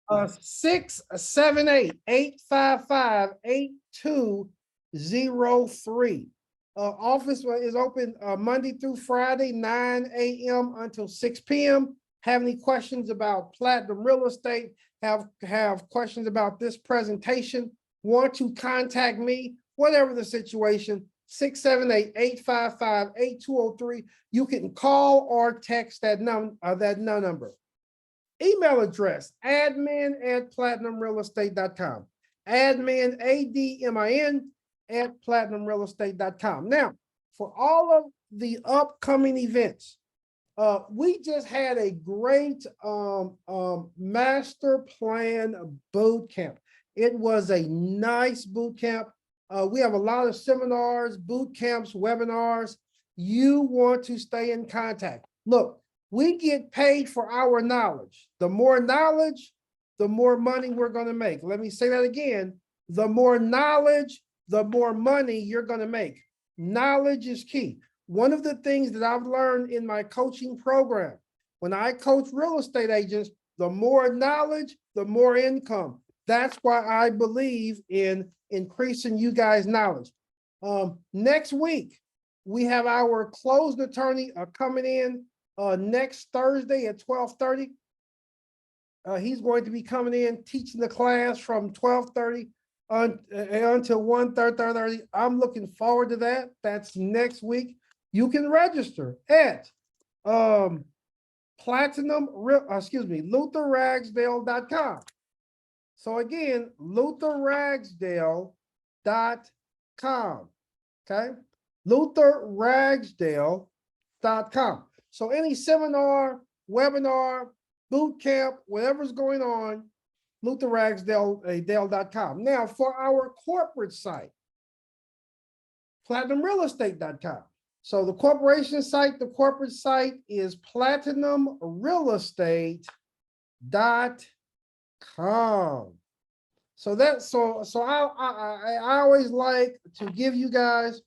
678-855-8203. Office is open Monday through Friday, 9 a.m. until 6 p.m. Have any questions about Platinum Real Estate? Have questions about this presentation? Want to contact me? Whatever the situation, 678-855-8203. You can call or text that number. Email address, admin@platinumrealestate.com. Admin, ADMIN, @platinumrealestate.com. Now, for all of the upcoming events, we just had a great master plan boot camp. It was a nice boot camp. We have a lot of seminars, boot camps, webinars. You want to stay in contact. Look, we get paid for our knowledge. The more knowledge, the more money we're going to make. Let me say that again. The more knowledge, the more money you're going to make. Knowledge is key. One of the things that I've learned in my coaching program, when I coach real estate agents, the more knowledge, the more income. That's why I believe in increasing you guys' knowledge. Next week, we have our closed attorney coming in next Thursday at 12:30. He's going to be coming in, teaching the class from 12:30 until 1:30. I'm looking forward to that. That's next week. You can register at LutherRagsdale.com. So again, LutherRagsdale.com. Okay, LutherRagsdale.com. So any seminar, webinar, boot camp, whatever's going on, LutherRagsdale.com. Now for our corporate site, PlatinumRealEstate.com. So the corporation site, the corporate site is PlatinumRealEstate.com. So I always like to give you guys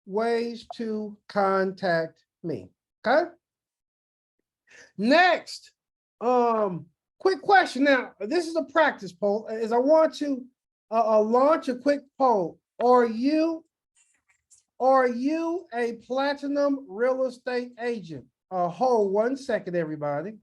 ways to contact me. Okay. Next, quick question. Now, this is a practice poll. Is I want to launch a quick poll. Are you a Platinum Real Estate agent? Hold 1 second, everybody.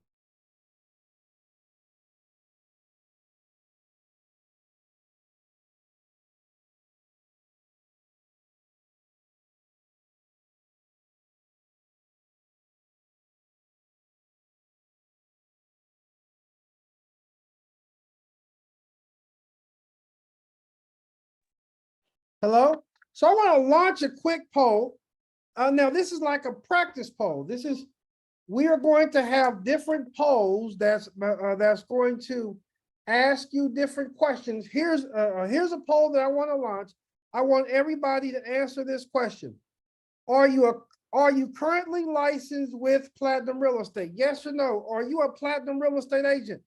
Hello? So I want to launch a quick poll. Now, this is like a practice poll. We are going to have different polls that's going to ask you different questions. Here's a poll that I want to launch. I want everybody to answer this question. Are you currently licensed with Platinum Real Estate? Yes or no? Are you a Platinum Real Estate agent?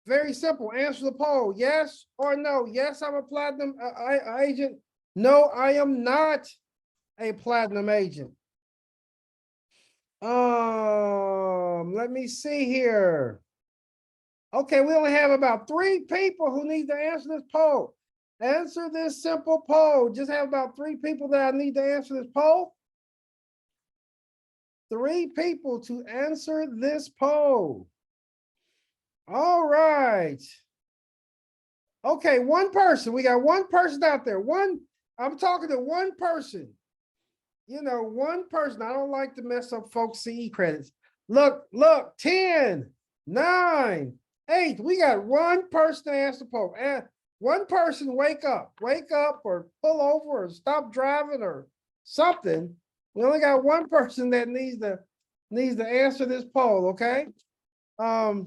Very simple. Answer the poll. Yes or no? Yes, I'm a Platinum agent. No, I am not a Platinum agent. Let me see here. Okay, we only have about 3 people who need to answer this poll. Answer this simple poll. Just have about 3 people that I need to answer this poll. 3 people to answer this poll. All right. Okay, 1 person. We got 1 person out there. I'm talking to 1 person. You know, 1 person. I don't like to mess up folks' CE credits. Look, 10, 9, 8. We got 1 person to answer the poll. And 1 person, wake up or pull over or stop driving or something. We only got 1 person that needs to answer this poll, okay? All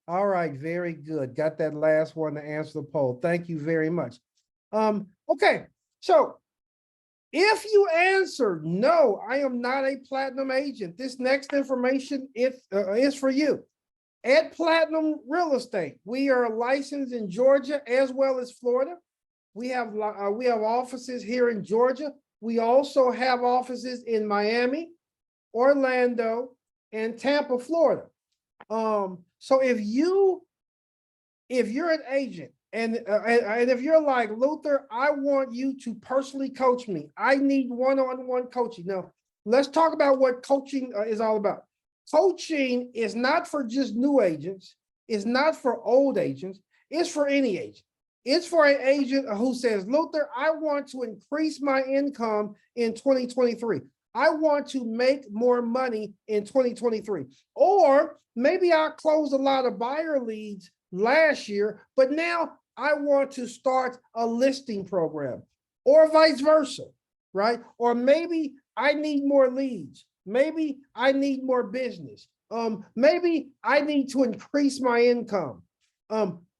right, very good. Got that last one to answer the poll. Thank you very much. Okay, so if you answer no, I am not a Platinum agent, this next information is for you. At Platinum Real Estate, we are licensed in Georgia as well as Florida. We have offices here in Georgia. We also have offices in Miami, Orlando, and Tampa, Florida. So if you're an agent and if you're like, Luther, I want you to personally coach me. I need one-on-one coaching. Now, let's talk about what coaching is all about. Coaching is not for just new agents. It's not for old agents. It's for any agent. It's for an agent who says, Luther, I want to increase my income in 2023. I want to make more money in 2023. Or maybe I closed a lot of buyer leads last year, but now I want to start a listing program, or vice versa, right? Or maybe I need more leads. Maybe I need more business. Maybe I need to increase my income.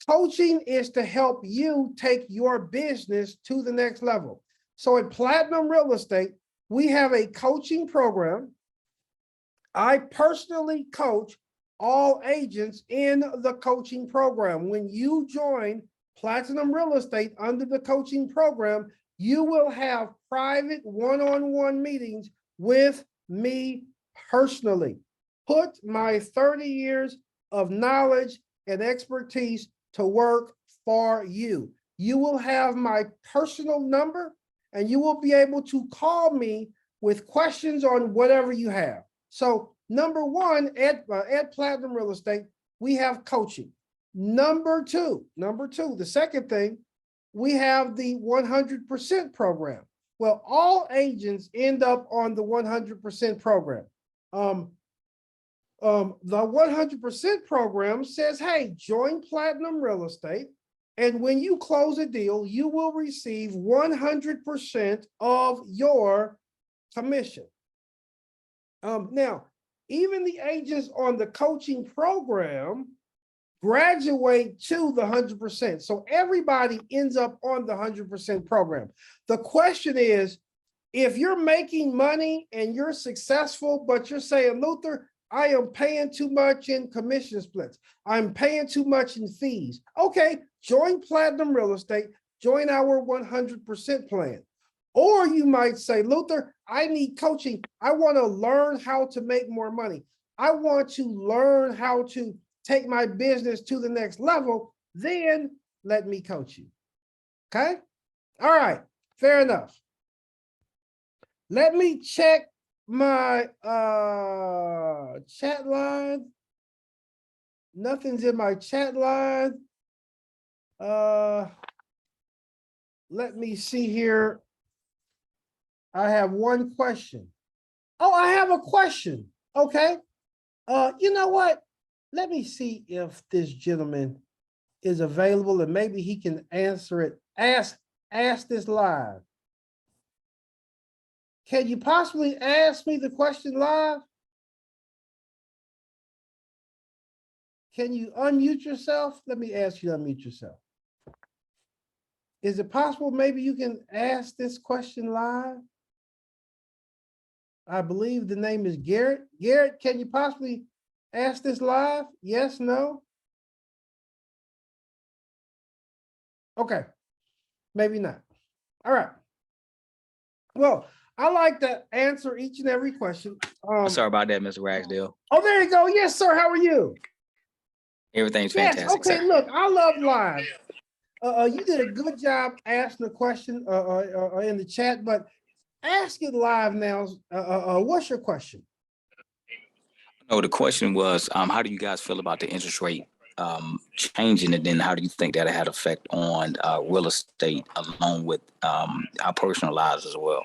Coaching is to help you take your business to the next level. So at Platinum Real Estate, we have a coaching program. I personally coach all agents in the coaching program. When you join Platinum Real Estate under the coaching program, you will have private one-on-one meetings with me personally. Put my 30 years of knowledge and expertise to work for you. You will have my personal number and you will be able to call me with questions on whatever you have. So number one, at Platinum Real Estate, we have coaching. Number two, the second thing, we have the 100% program. Well, all agents end up on the 100% program. The 100% program says, hey, join Platinum Real Estate. And when you close a deal, you will receive 100% of your commission. Now, even the agents on the coaching program graduate to the 100%. So everybody ends up on the 100% program. The question is, if you're making money and you're successful, but you're saying, Luther, I am paying too much in commission splits. I'm paying too much in fees. Okay, join Platinum Real Estate, join our 100% plan. Or you might say, Luther, I need coaching. I want to learn how to make more money. I want to learn how to take my business to the next level. Then let me coach you. Okay? All right, fair enough. Let me check my chat line. Nothing's in my chat line. Let me see here. I have one question. Oh, I have a question. Okay. You know what? Let me see if this gentleman is available and maybe he can answer it. Ask this live. Can you possibly ask me the question live? Can you unmute yourself? Let me ask you to unmute yourself. Is it possible maybe you can ask this question live? I believe the name is Garrett. Garrett, can you possibly ask this live? Yes, no? Okay, maybe not. All right. Well, I like to answer each and every question. Sorry about that, Mr. Ragsdale. Oh, there you go. Yes, sir. How are you? Everything's fantastic. Yes, okay, sir. Look, I love live. You did a good job asking the question in the chat, but ask it live now. What's your question? No, the question was, how do you guys feel about the interest rate changing, and then how do you think that had effect on real estate along with our personal lives as well?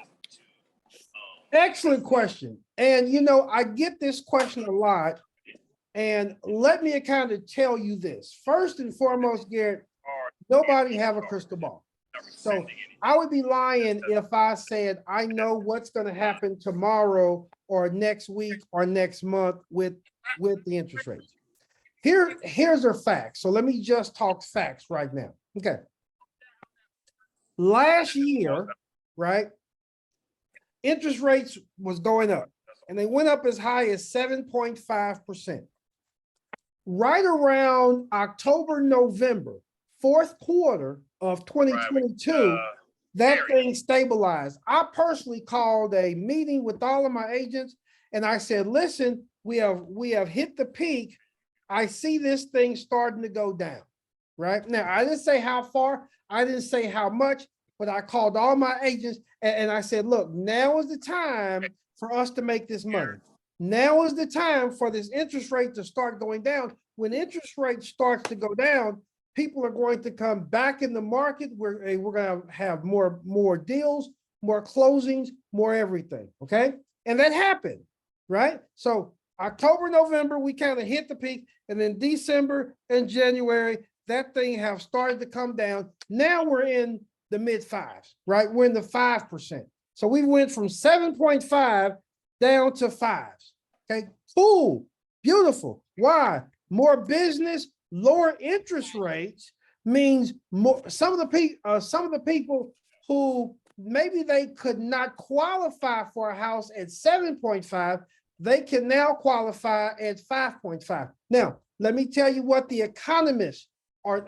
Excellent question. And you know, I get this question a lot. And let me kind of tell you this. First and foremost, Garrett, nobody have a crystal ball. So I would be lying if I said I know what's going to happen tomorrow or next week or next month with the interest rates. Here's our facts. So let me just talk facts right now. Okay. Last year, right, interest rates was going up and they went up as high as 7.5%. Right around October, November, fourth quarter of 2022, that thing stabilized. I personally called a meeting with all of my agents and I said, listen, we have hit the peak. I see this thing starting to go down, right? Now, I didn't say how far, I didn't say how much, but I called all my agents and I said, look, now is the time for us to make this money. Now is the time for this interest rate to start going down. When interest rate starts to go down, people are going to come back in the market. We're going to have more deals, more closings, more everything, okay? And that happened, right? So October, November, we kind of hit the peak, and then December and January, that thing have started to come down. Now we're in the mid fives, right? We're in the 5%. So we went from 7.5 down to fives. Okay, cool, beautiful. Why? More business, lower interest rates means more. Some of the people who maybe they could not qualify for a house at 7.5, they can now qualify at 5.5. Now, let me tell you what the economists are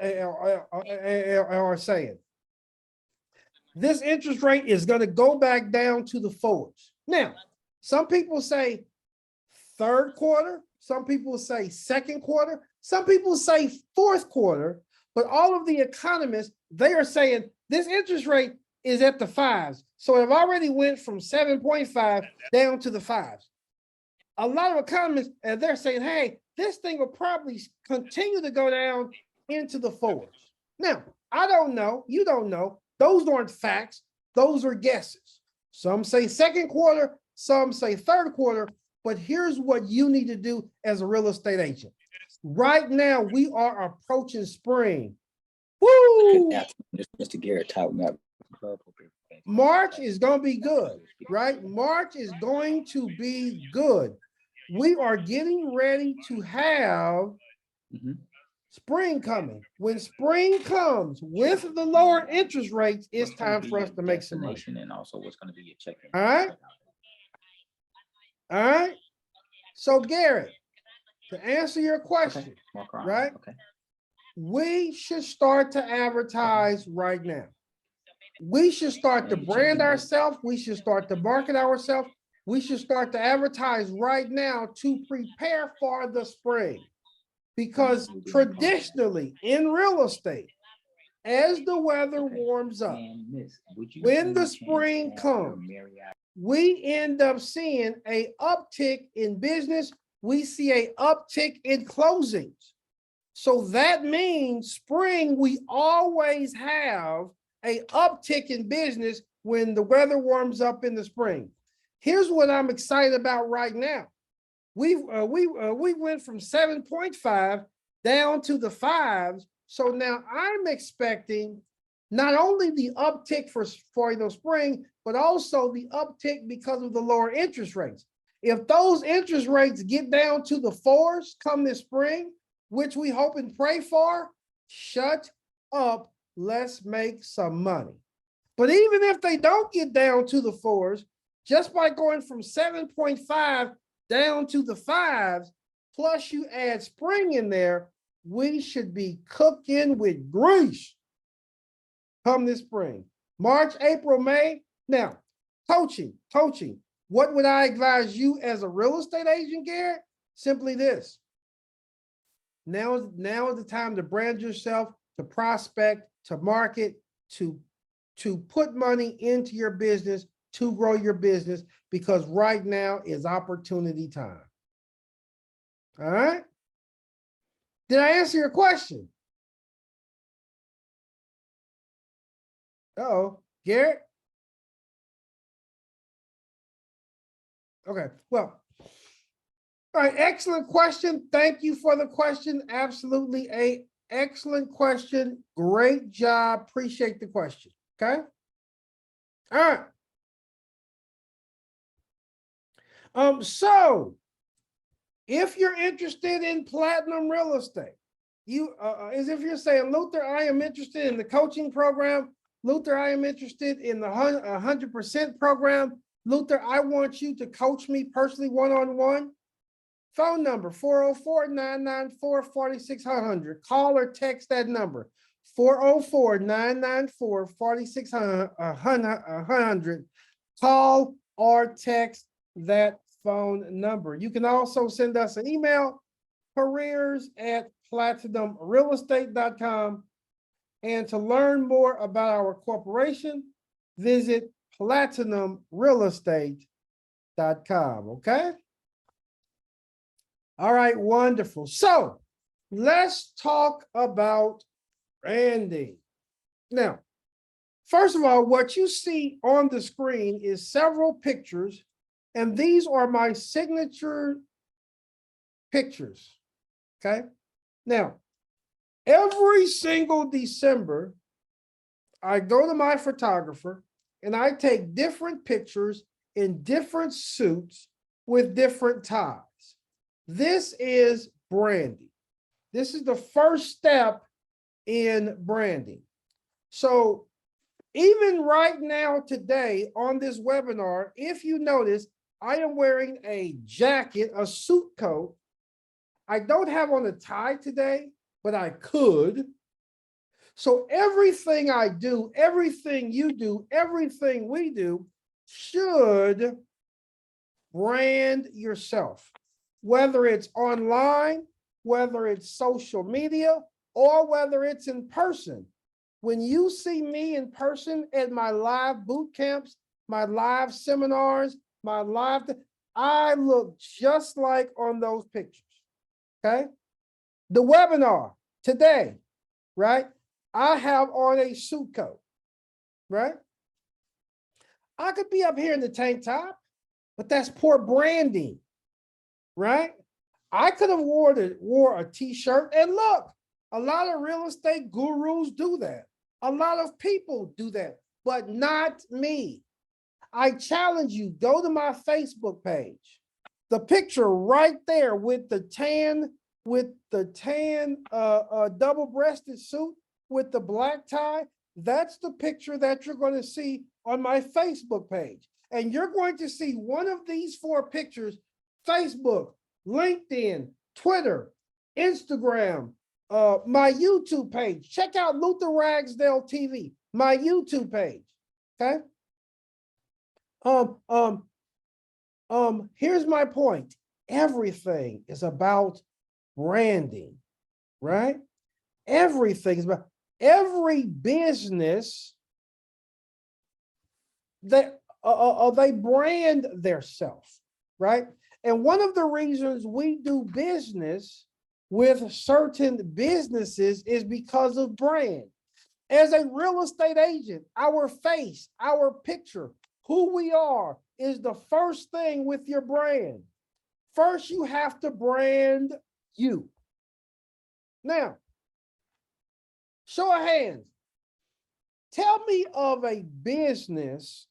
saying. This interest rate is going to go back down to the fours. Now, some people say third quarter, some people say second quarter, some people say fourth quarter, but all of the economists, they are saying this interest rate is at the fives. So it already went from 7.5 down to the fives. A lot of economists, and they're saying, hey, this thing will probably continue to go down into the fours. Now, I don't know, you don't know. Those aren't facts, those are guesses. Some say second quarter, some say third quarter, but here's what you need to do as a real estate agent. Right now, we are approaching spring. Woo! Mr. Garrett talking about March is going to be good, right? March is going to be good. We are getting ready to have spring coming. When spring comes with the lower interest rates, it's time for us to make some money. And also what's going to be your check-in. All right. All right. So Garrett, to answer your question, right? Okay. We should start to advertise right now. We should start to brand ourselves. We should start to market ourselves. We should start to advertise right now to prepare for the spring. Because traditionally in real estate, as the weather warms up, when the spring comes, we end up seeing an uptick in business. We see an uptick in closings. So that means spring, we always have an uptick in business when the weather warms up in the spring. Here's what I'm excited about right now. We went from 7.5 down to the fives. So now I'm expecting not only the uptick for the spring, but also the uptick because of the lower interest rates. If those interest rates get down to the fours come this spring, which we hope and pray for, shut up, let's make some money. But even if they don't get down to the fours, just by going from 7.5 down to the fives, plus you add spring in there, we should be cooking with grease come this spring. March, April, May. Now, coaching. What would I advise you as a real estate agent, Garrett? Simply this. Now is the time to brand yourself, to prospect, to market, to put money into your business, to grow your business, because right now is opportunity time. All right? Did I answer your question? Uh-oh, Garrett? Okay, well, all right, excellent question. Thank you for the question. Absolutely a excellent question. Great job. Appreciate the question. Okay. All right. So if you're interested in platinum real estate, as if you're saying, Luther, I am interested in the coaching program. Luther, I am interested in the 100% program. Luther, I want you to coach me personally one-on-one. Phone number 404-994-4600. Call or text that number 404-994-4600. Call or text that phone number. You can also send us an email careers@platinumrealestate.com. And to learn more about our corporation, visit platinumrealestate.com. Okay. All right, wonderful. So let's talk about branding. Now, first of all, what you see on the screen is several pictures, and these are my signature pictures. Okay. Now, every single December, I go to my photographer and I take different pictures in different suits with different ties. This is branding. This is the first step in branding. So even right now today on this webinar, if you notice, I am wearing a jacket, a suit coat. I don't have on a tie today, but I could. So everything I do, everything you do, everything we do should brand yourself, whether it's online, whether it's social media, or whether it's in person. When you see me in person at my live boot camps, my live seminars, I look just like on those pictures. Okay. The webinar today, right? I have on a suit coat, right? I could be up here in the tank top, but that's poor branding, right? I could have wore a t-shirt, and look, a lot of real estate gurus do that. A lot of people do that, but not me. I challenge you, go to my Facebook page. The picture right there with the tan double-breasted suit with the black tie, that's the picture that you're going to see on my Facebook page. And you're going to see one of these four pictures: Facebook, LinkedIn, Twitter, Instagram, my YouTube page. Check out Luther Ragsdale TV, my YouTube page. Okay. Here's my point. Everything is about branding, right? Everything is about every business that they brand their self, right? And one of the reasons we do business with certain businesses is because of brand. As a real estate agent, our face, our picture, who we are is the first thing with your brand. First, you have to brand you. Now, show of hands. Tell me of a business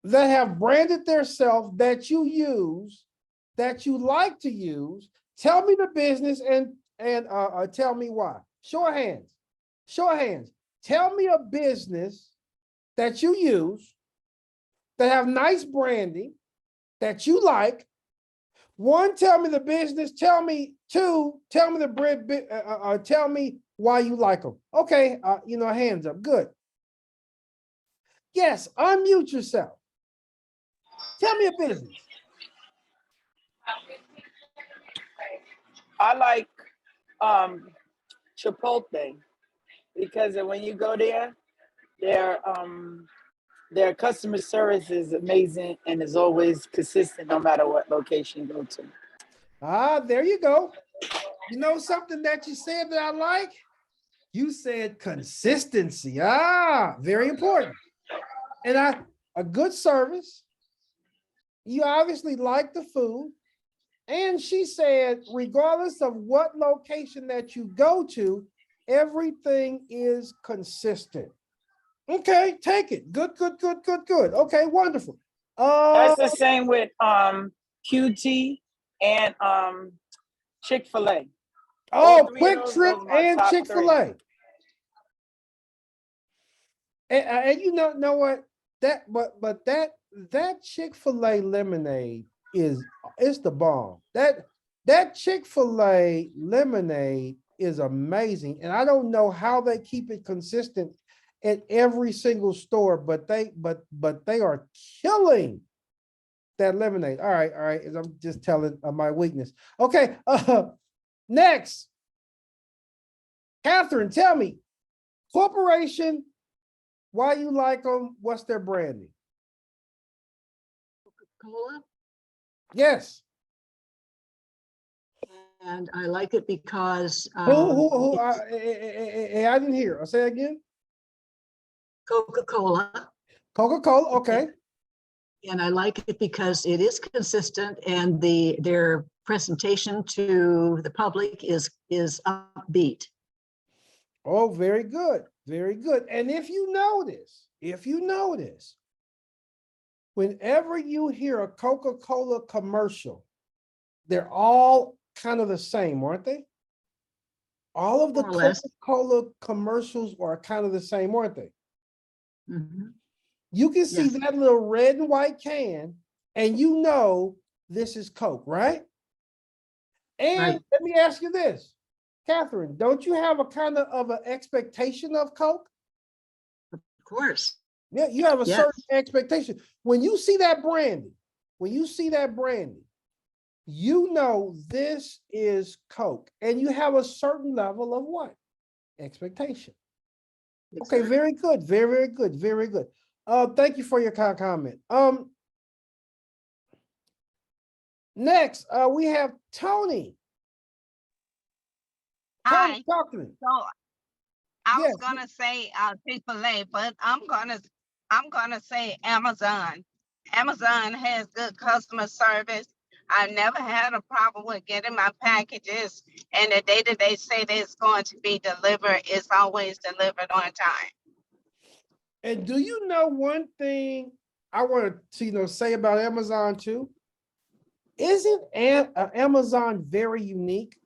that have branded themselves that you use, that you like to use. Tell me the business and tell me why. Show of hands. Show of hands. Tell me a business that you use that have nice branding that you like. One, tell me the business. Tell me two. Tell me the brand. Tell me why you like them. Okay, hands up. Good. Yes, unmute yourself. Tell me a business. I like Chipotle because when you go there, their customer service is amazing and is always consistent no matter what location you go to. Ah, there you go. You know something that you said that I like? You said consistency. Ah, very important. And a good service. You obviously like the food. And she said, regardless of what location that you go to, everything is consistent. Okay, take it. Good. Okay, wonderful. That's the same with QT and Chick-fil-A. Oh, Quick Trip and Chick-fil-A. And you know what? That Chick-fil-A lemonade it's the bomb. That Chick-fil-A lemonade is amazing. And I don't know how they keep it consistent at every single store, but they are killing that lemonade. All right, as I'm just telling my weakness. Okay, next. Catherine, tell me, corporation, why you like them? What's their branding? Cola, Yes. and I like it because Who, it's I didn't hear. I'll say it again. Coca-Cola, Coca-Cola, okay. and I like it because it is consistent and their presentation to the public is upbeat. Oh, very good, very good. And if you notice, whenever you hear a Coca-Cola commercial, they're all kind of the same, aren't they? All of the More or less. Coca-Cola commercials are kind of the same, aren't they? Mhm. You can see Yes. that little red and white can, and you know this is Coke, right? And Right. let me ask you this, Catherine, don't you have a kind of an expectation of Coke? Of course. Yeah, you have a Yes. certain expectation. When you see that branding, you know this is Coke, and you have a certain level of what? Expectation. Okay, Exactly. very good, very good, very good. Thank you for your comment. Next, we have Tony. Tony, Hi. talk to me. So I was Yes. gonna say Chick-fil-A, but I'm gonna say Amazon. Amazon has good customer service. I've never had a problem with getting my packages, and the day that they say that it's going to be delivered, it's always delivered on time. And do you know one thing I want to say about Amazon too? Isn't Amazon very unique?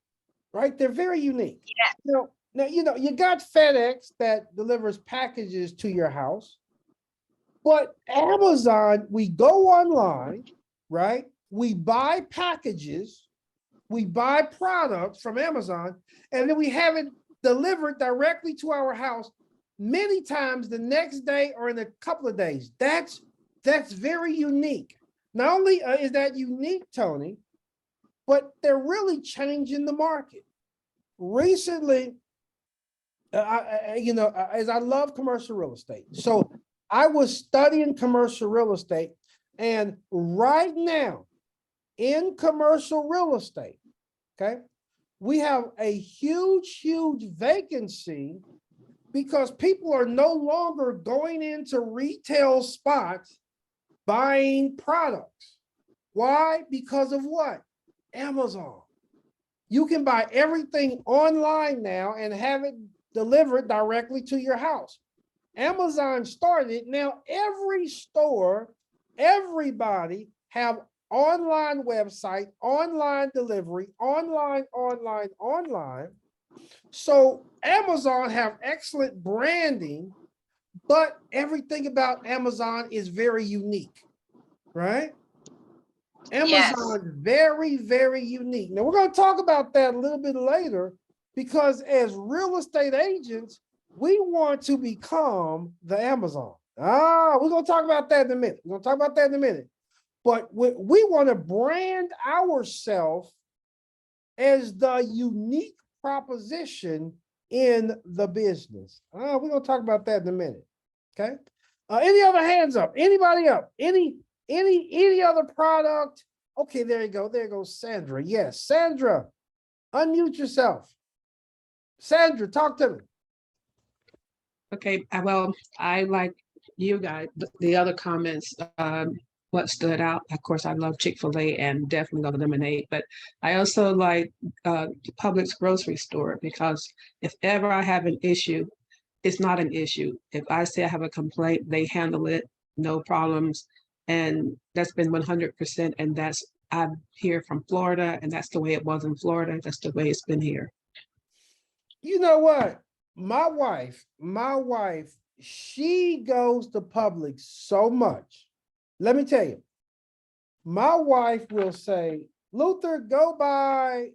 Right? They're very unique. Yeah. Now you got FedEx that delivers packages to your house, but Amazon, we go online, right? We buy packages, we buy products from Amazon, and then we have it delivered directly to our house many times the next day or in a couple of days. That's very unique. Not only is that unique, Tony, but they're really changing the market. Recently, as I love commercial real estate, so I was studying commercial real estate, and right now in commercial real estate, okay, we have a huge vacancy because people are no longer going into retail spots buying products. Why? Because of what? Amazon. You can buy everything online now and have it delivered directly to your house. Amazon started. Now every store, everybody have online website, online delivery, online. So Amazon have excellent branding, but everything about Amazon is very unique, right? Yes. Amazon, very unique. Now we're going to talk about that a little bit later, because as real estate agents, we want to become the Amazon. We're going to talk about that in a minute. But we want to brand ourselves as the unique proposition in the business. We're going to talk about that in a minute. Okay. Any other hands up? Anybody up? Any other product? Okay, there you go. There goes Sandra. Yes, Sandra, unmute yourself. Sandra, talk to me. Okay, well, I like you guys, the other comments, what stood out, of course, I love Chick-fil-A and definitely love lemonade, but I also like Publix grocery store, because if ever I have an issue, it's not an issue. If I say I have a complaint, they handle it, no problems. And that's been 100%. And I'm here from Florida, and that's the way it was in Florida. That's the way it's been here. You know what? My wife, she goes to Publix so much. Let me tell you, my wife will say, Luther, go buy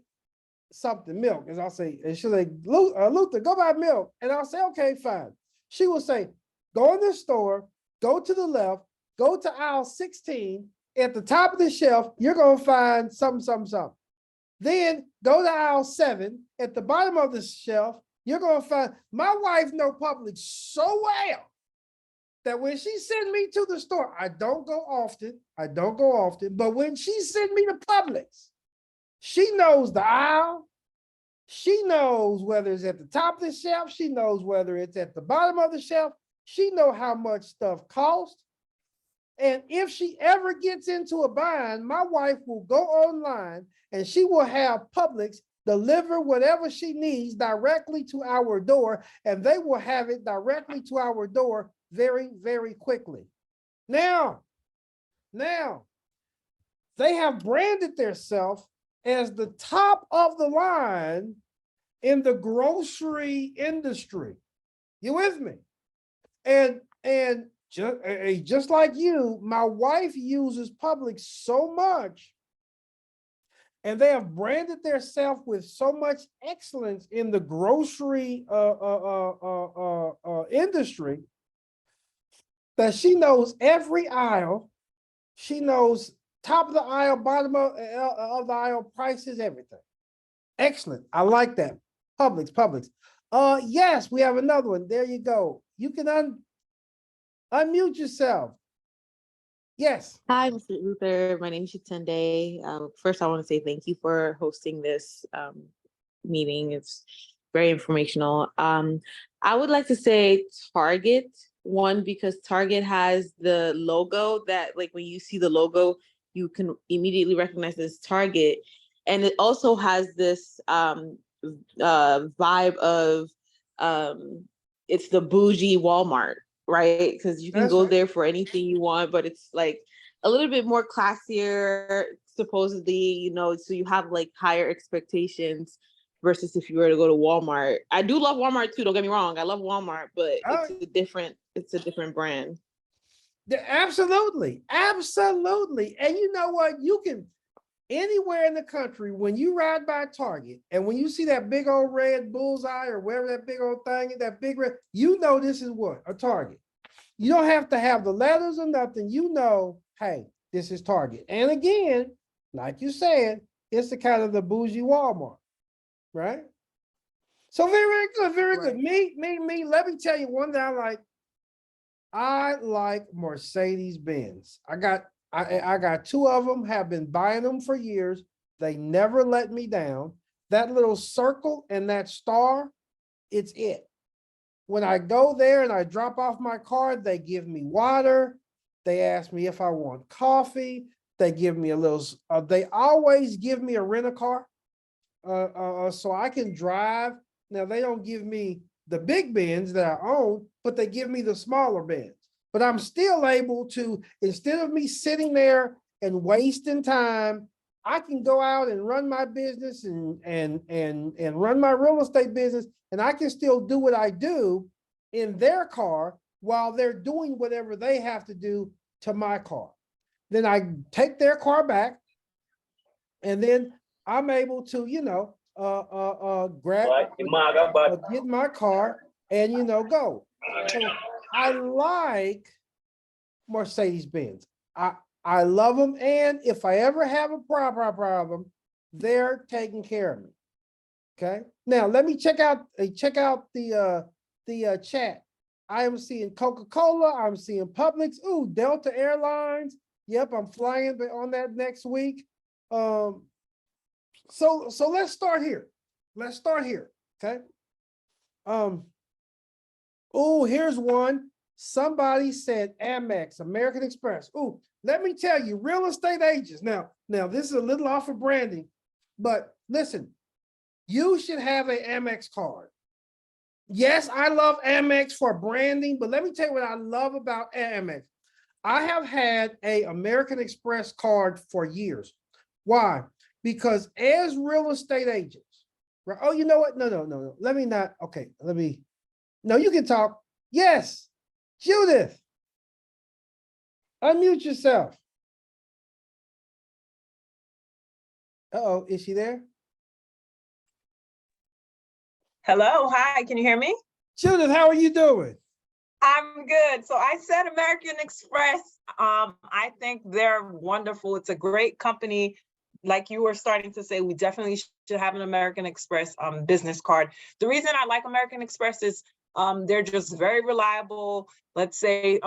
something, milk. As I'll say, and she'll say, Luther, go buy milk. And I'll say, okay, fine. She will say, go in the store, go to the left, go to aisle 16, At the top of the shelf, you're gonna find something. Then go to aisle 7. At the bottom of the shelf, you're gonna find, my wife know Publix so well that when she send me to the store, I don't go often, but when she send me to Publix, she knows the aisle. She knows whether it's at the top of the shelf. She knows whether it's at the bottom of the shelf. She know how much stuff costs. And if she ever gets into a bind, my wife will go online and she will have Publix deliver whatever she needs directly to our door, and they will have it directly to our door very, very quickly. Now, they have branded themselves as the top of the line in the grocery industry. You with me? And just like you, my wife uses Publix so much, and they have branded themselves with so much excellence in the grocery industry that she knows every aisle. She knows top of the aisle, bottom of the aisle, prices, everything. Excellent. I like that. Publix. Yes, we have another one. There you go. You can unmute yourself. Yes. Hi, Mr. Luther. My name is Chitunde. First, I want to say thank you for hosting this meeting. It's very informational. I would like to say Target, one, because Target has the logo that, like, when you see the logo, you can immediately recognize this Target. And it also has this vibe of it's the bougie Walmart, right? Because you can That's go right. there for anything you want, but it's like a little bit more classier, supposedly, you know, so you have like higher expectations versus if you were to go to Walmart. I do love Walmart too, don't get me wrong. I love Walmart, but it's a different brand. Absolutely. And you know what? You can, anywhere in the country, when you ride by Target and when you see that big old red bullseye or whatever that big old thing is, that big red, you know this is what? A Target. You don't have to have the letters or nothing. You know, hey, this is Target. And again, like you said, it's the kind of the bougie Walmart, right? So very good, very good. Me. Let me tell you one thing I like Mercedes-Benz. I got 2 of them, have been buying them for years. They never let me down. That little circle and that star, it's it. When I go there and I drop off my car, they give me water. They ask me if I want coffee. They give me a little, they always give me a rent-a-car so I can drive. Now, they don't give me the big Benz that I own, but they give me the smaller Benz. But I'm still able to, instead of me sitting there and wasting time, I can go out and run my business and run my real estate business, and I can still do what I do in their car while they're doing whatever they have to do to my car. Then I take their car back, and then I'm able to, get my car and, go. So I like Mercedes-Benz. I love them. And if I ever have a problem, they're taking care of me. Okay. Now let me check out the chat. I am seeing Coca-Cola. I'm seeing Publix. Ooh, Delta Airlines. Yep, I'm flying on that next week. So let's start here. Okay. Oh, here's one. Somebody said Amex, American Express. Oh, let me tell you, real estate agents. Now this is a little off of branding, but listen, you should have an Amex card. Yes, I love Amex for branding, but let me tell you what I love about Amex. I have had an American Express card for years. Why? Because as real estate agents, right? Oh, you know what? No. Let me not. Okay, no, you can talk. Yes, Judith, unmute yourself. Uh-oh, is she there? Hello, hi, can you hear me? Judith, how are you doing? I'm good. So I said American Express. I think they're wonderful. It's a great company. Like you were starting to say, we definitely should have an American Express business card. The reason I like American Express is they're just very reliable. Let's say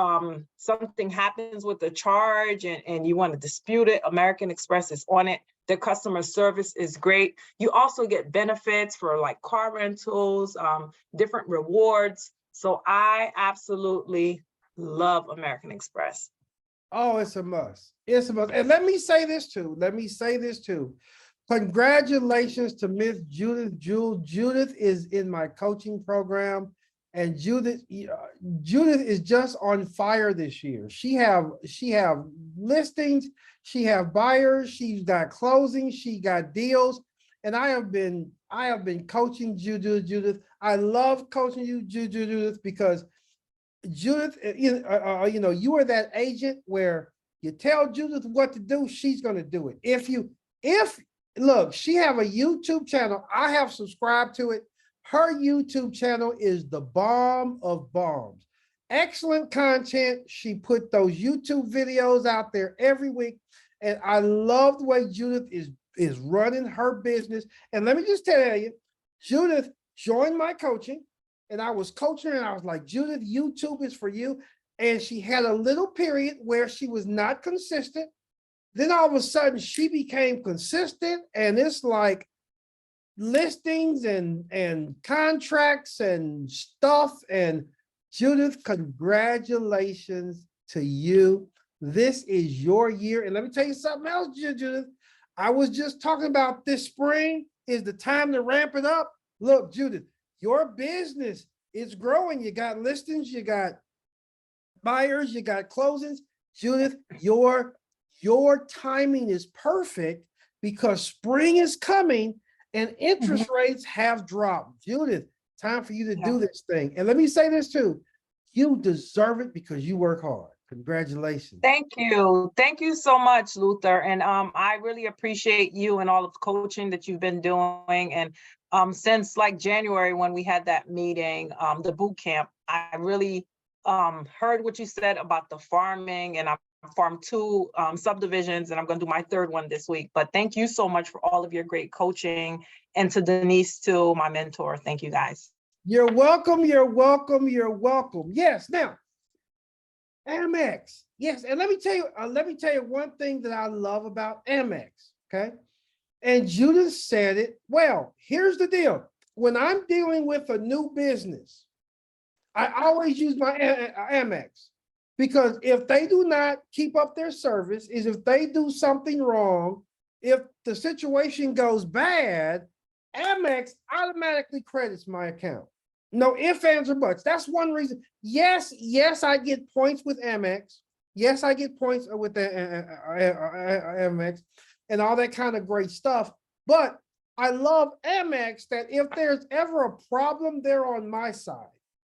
something happens with the charge and you want to dispute it, American Express is on it. Their customer service is great. You also get benefits for like car rentals, different rewards. So I absolutely love American Express. Oh, it's a must. It's a must. And let me say this too. Congratulations to Miss Judith Jewell. Judith is in my coaching program, and Judith is just on fire this year. She have listings, she have buyers, she's got closings, she got deals, and I have been coaching Judith. I love coaching you, Judith, because Judith, you are that agent where you tell Judith what to do, she's going to do it. Look, she have a YouTube channel. I have subscribed to it. Her YouTube channel is the bomb of bombs. Excellent content. She put those YouTube videos out there every week. And I love the way Judith is running her business. And let me just tell you, Judith joined my coaching. And I was coaching her and I was like, Judith, YouTube is for you. And she had a little period where she was not consistent. Then all of a sudden she became consistent, and it's like listings and contracts and stuff. And Judith, congratulations to you. This is your year. And let me tell you something else, Judith. I was just talking about this spring is the time to ramp it up. Look, Judith, your business is growing. You got listings, you got buyers, you got closings. Judith, your timing is perfect because spring is coming and interest rates have dropped. Judith, time for you to do this thing. And let me say this too. You deserve it because you work hard. Congratulations. Thank you. Thank you so much, Luther. And I really appreciate you and all of the coaching that you've been doing. And since like January, when we had that meeting, the boot camp, I really heard what you said about the farming, and I'm farm 2 subdivisions, and I'm going to do my 3rd one this week. But thank you so much for all of your great coaching, and to Denise too, my mentor. Thank you guys. You're welcome. You're welcome. You're welcome. Yes. Now, Amex. Yes. And let me tell you one thing that I love about Amex. Okay. And Judith said it well. Here's the deal. When I'm dealing with a new business, I always use my Amex, because if they do not keep up their service, is if they do something wrong, if the situation goes bad, Amex automatically credits my account. No ifs, ands, or buts. That's one reason. Yes, I get points with Amex. Yes, I get points with Amex and all that kind of great stuff. But I love Amex that if there's ever a problem, they're on my side.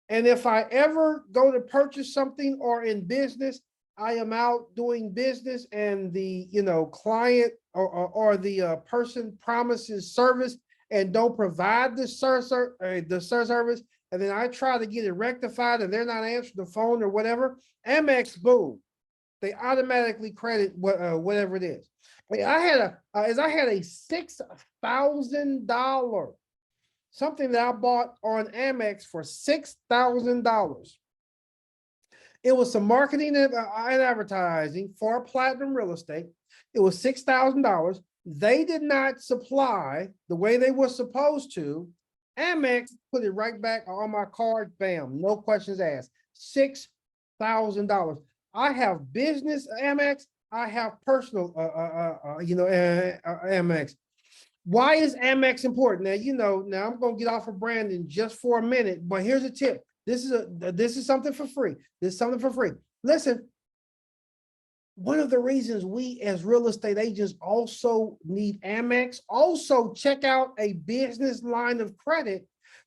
And if I ever go to purchase something or in business, I am out doing business and the client or the person promises service and don't provide the service, and then I try to get it rectified and they're not answering the phone or whatever, Amex, boom, they automatically credit whatever it is. I had a $6,000 something that I bought on Amex for $6,000. It was some marketing and advertising for Platinum Real Estate. It was $6,000. They did not supply the way they were supposed to. Amex put it right back on my card. Bam, no questions asked. $6,000. I have business Amex. I have personal, Amex. Why is Amex important? Now I'm going to get off of Brandon just for a minute, but here's a tip. This is something for free. Listen, one of the reasons we as real estate agents also need Amex, also check out a business line of credit,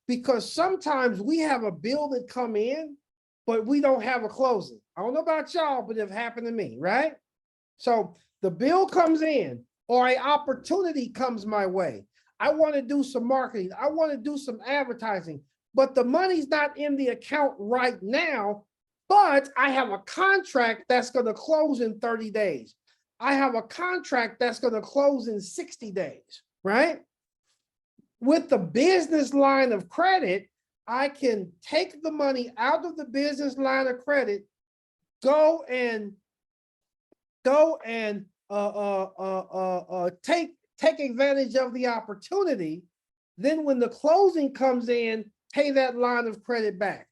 because sometimes we have a bill that come in, but we don't have a closing. I don't know about y'all, but it happened to me, right? So the bill comes in or an opportunity comes my way. I want to do some marketing. I want to do some advertising, but the money's not in the account right now, but I have a contract that's going to close in 30 days. I have a contract that's going to close in 60 days, right? With the business line of credit, I can take the money out of the business line of credit, go and take advantage of the opportunity. Then when the closing comes in, pay that line of credit back.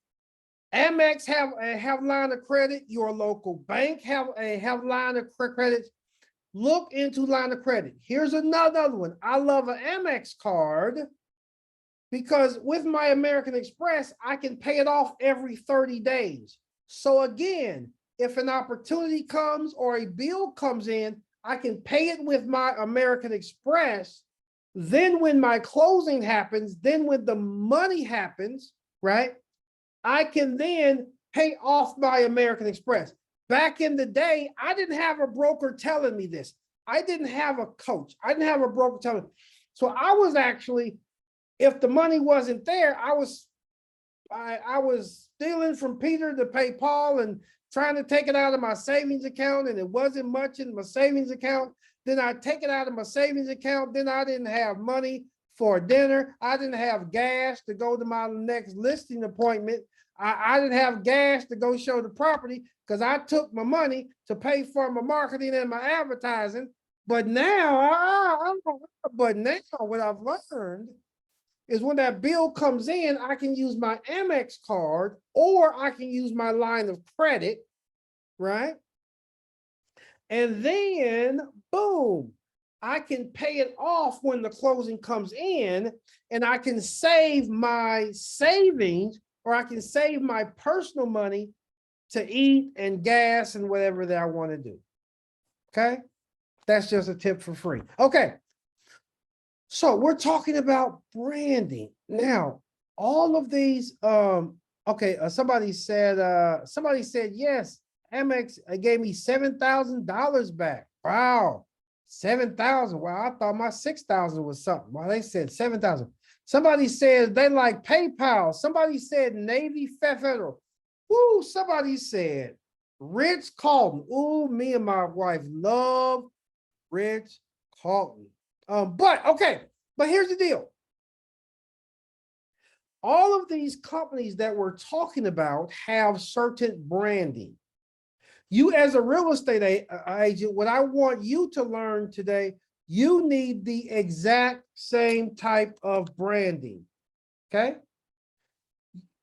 Amex have line of credit. Your local bank have line of credit. Look into line of credit. Here's another one. I love an Amex card because with my American Express, I can pay it off every 30 days. So again, if an opportunity comes or a bill comes in, I can pay it with my American Express. Then when my closing happens, then when the money happens, right, I can then pay off my American Express. Back in the day, I didn't have a broker telling me this. I didn't have a coach. I didn't have a broker telling me. So I was actually, if the money wasn't there, I was stealing from Peter to pay Paul and trying to take it out of my savings account, and it wasn't much in my savings account. Then I take it out of my savings account. Then I didn't have money for dinner. I didn't have gas to go to my next listing appointment. I didn't have gas to go show the property because I took my money to pay for my marketing and my advertising. But now, what I've learned is when that bill comes in, I can use my Amex card or I can use my line of credit, right? And then, boom, I can pay it off when the closing comes in, and I can save my savings, or I can save my personal money to eat and gas and whatever that I want to do. Okay? That's just a tip for free. Okay. So we're talking about branding. Now, all of these, somebody said, yes, Amex gave me $7,000 back. Wow. 7,000. Wow, I thought my 6,000 was something. Well, they said 7,000. Somebody said they like PayPal. Somebody said Navy Federal. Ooh, somebody said Rich Carlton. Ooh, me and my wife love Rich Carlton. But here's the deal. All of these companies that we're talking about have certain branding. You as a real estate agent, what I want you to learn today, you need the exact same type of branding, okay?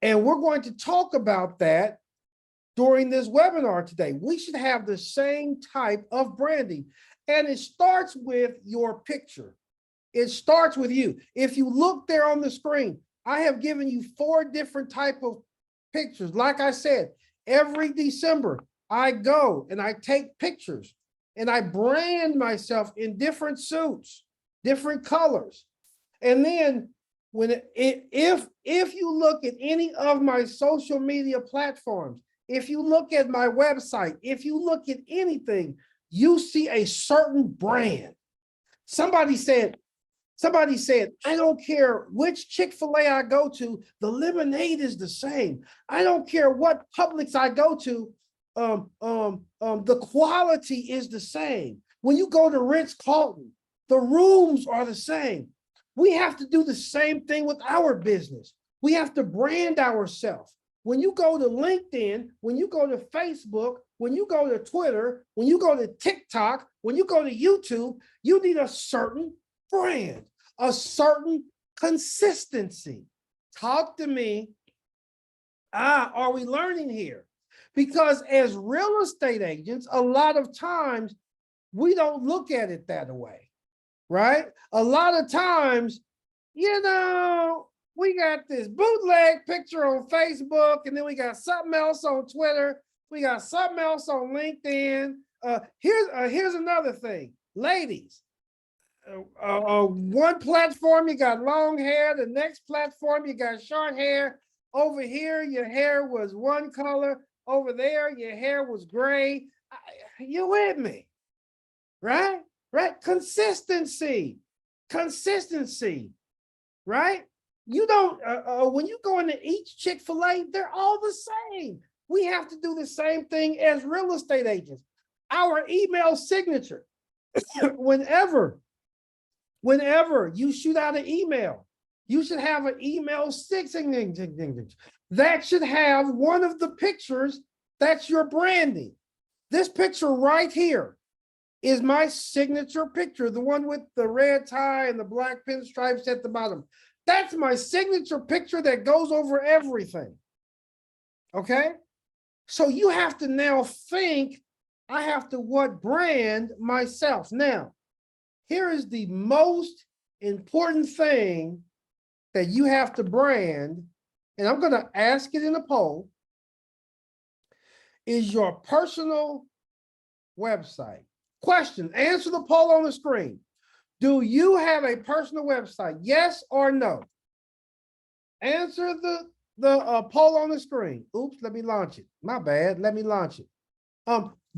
And we're going to talk about that during this webinar today. We should have the same type of branding. And it starts with your picture. It starts with you. If you look there on the screen, I have given you 4 different type of pictures. Like I said, every December, I go and I take pictures and I brand myself in different suits, different colors. And then if you look at any of my social media platforms, if you look at my website, if you look at anything, you see a certain brand. Somebody said, I don't care which Chick-fil-A I go to, the lemonade is the same. I don't care what Publix I go to, the quality is the same. When you go to Rich Carlton, the rooms are the same. We have to do the same thing with our business. We have to brand ourselves. When you go to LinkedIn, when you go to Facebook, when you go to Twitter, when you go to TikTok, when you go to YouTube, you need a certain brand, a certain consistency. Talk to me. Are we learning here? Because as real estate agents, a lot of times we don't look at it that way, right? A lot of times, we got this bootleg picture on Facebook, and then we got something else on Twitter. We got something else on LinkedIn. Here's another thing, ladies. One platform you got long hair, the next platform you got short hair. Over here, your hair was one color. Over there, your hair was gray. You with me, right? Right? Consistency, right? You don't, when you go in to eat Chick-fil-A, they're all the same. We have to do the same thing as real estate agents. Our email signature, whenever you shoot out an email, you should have an email signature that should have one of the pictures that's your branding. This picture right here is my signature picture, the one with the red tie and the black pinstripes at the bottom. That's my signature picture that goes over everything. Okay? So you have to now think, I have to what brand myself. Now, here is the most important thing that you have to brand, and I'm going to ask it in a poll, is your personal website. Question, answer the poll on the screen. Do you have a personal website? Yes or no? Answer the poll on the screen. Oops, let me launch it. My bad, let me launch it.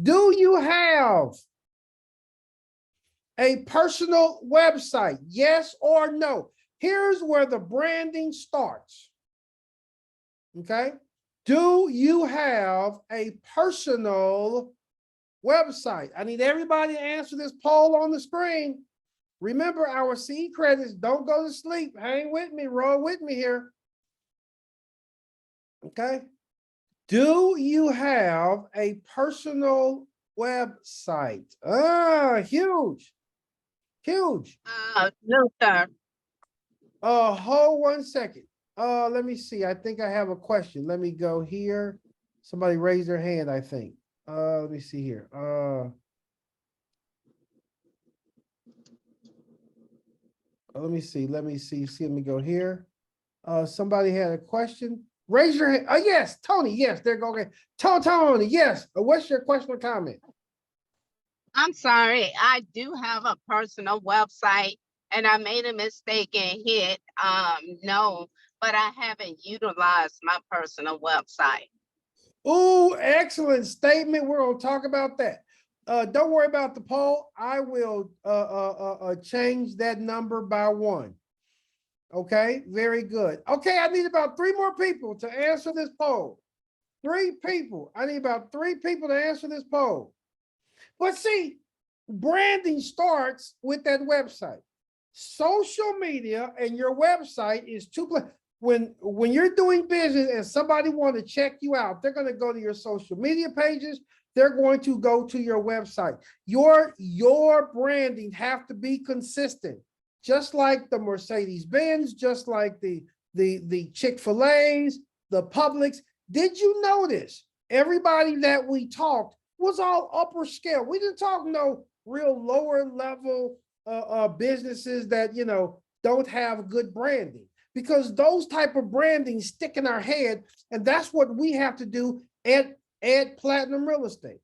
Do you have a personal website? Yes or no? Here's where the branding starts. Okay? Do you have a personal website? I need everybody to answer this poll on the screen. Remember, our seed credits, don't go to sleep. Hang with me, roll with me here. Okay? Do you have a personal website? Huge. Huge. No, sir. Hold 1 second. Let me see. I think I have a question. Let me go here. Somebody raised their hand, I think. Let me see here. Let me see. Let me go here. Somebody had a question. Raise your hand. Oh, yes, Tony. Yes, there you go. Okay. Tony, yes. What's your question or comment? I'm sorry. I do have a personal website and I made a mistake and hit no, but I haven't utilized my personal website. Oh, excellent statement. We're going to talk about that. Don't worry about the poll. I will change that number by 1. Okay, very good. Okay, I need about 3 more people to answer this poll. 3 people. I need about 3 people to answer this poll. But see, branding starts with that website. Social media and your website is two. When you're doing business and somebody want to check you out, they're going to go to your social media pages. They're going to go to your website. Your branding have to be consistent, just like the Mercedes-Benz, just like the Chick-fil-A's, the Publix. Did you notice everybody that we talked was all upper scale? We didn't talk no real lower level businesses that, you know, don't have good branding, because those type of branding stick in our head. And that's what we have to do at Platinum Real Estate.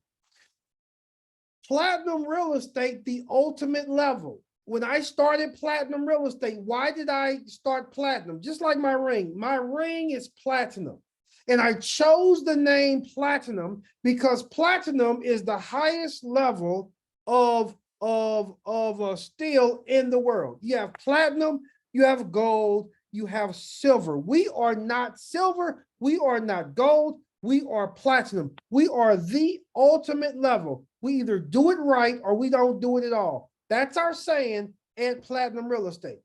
Platinum Real Estate, the ultimate level. When I started Platinum Real Estate, why did I start Platinum? Just like my ring. My ring is platinum. And I chose the name Platinum because platinum is the highest level of steel in the world. You have platinum, you have gold, you have silver. We are not silver, we are not gold, we are platinum. We are the ultimate level. We either do it right or we don't do it at all. That's our saying at Platinum Real Estate.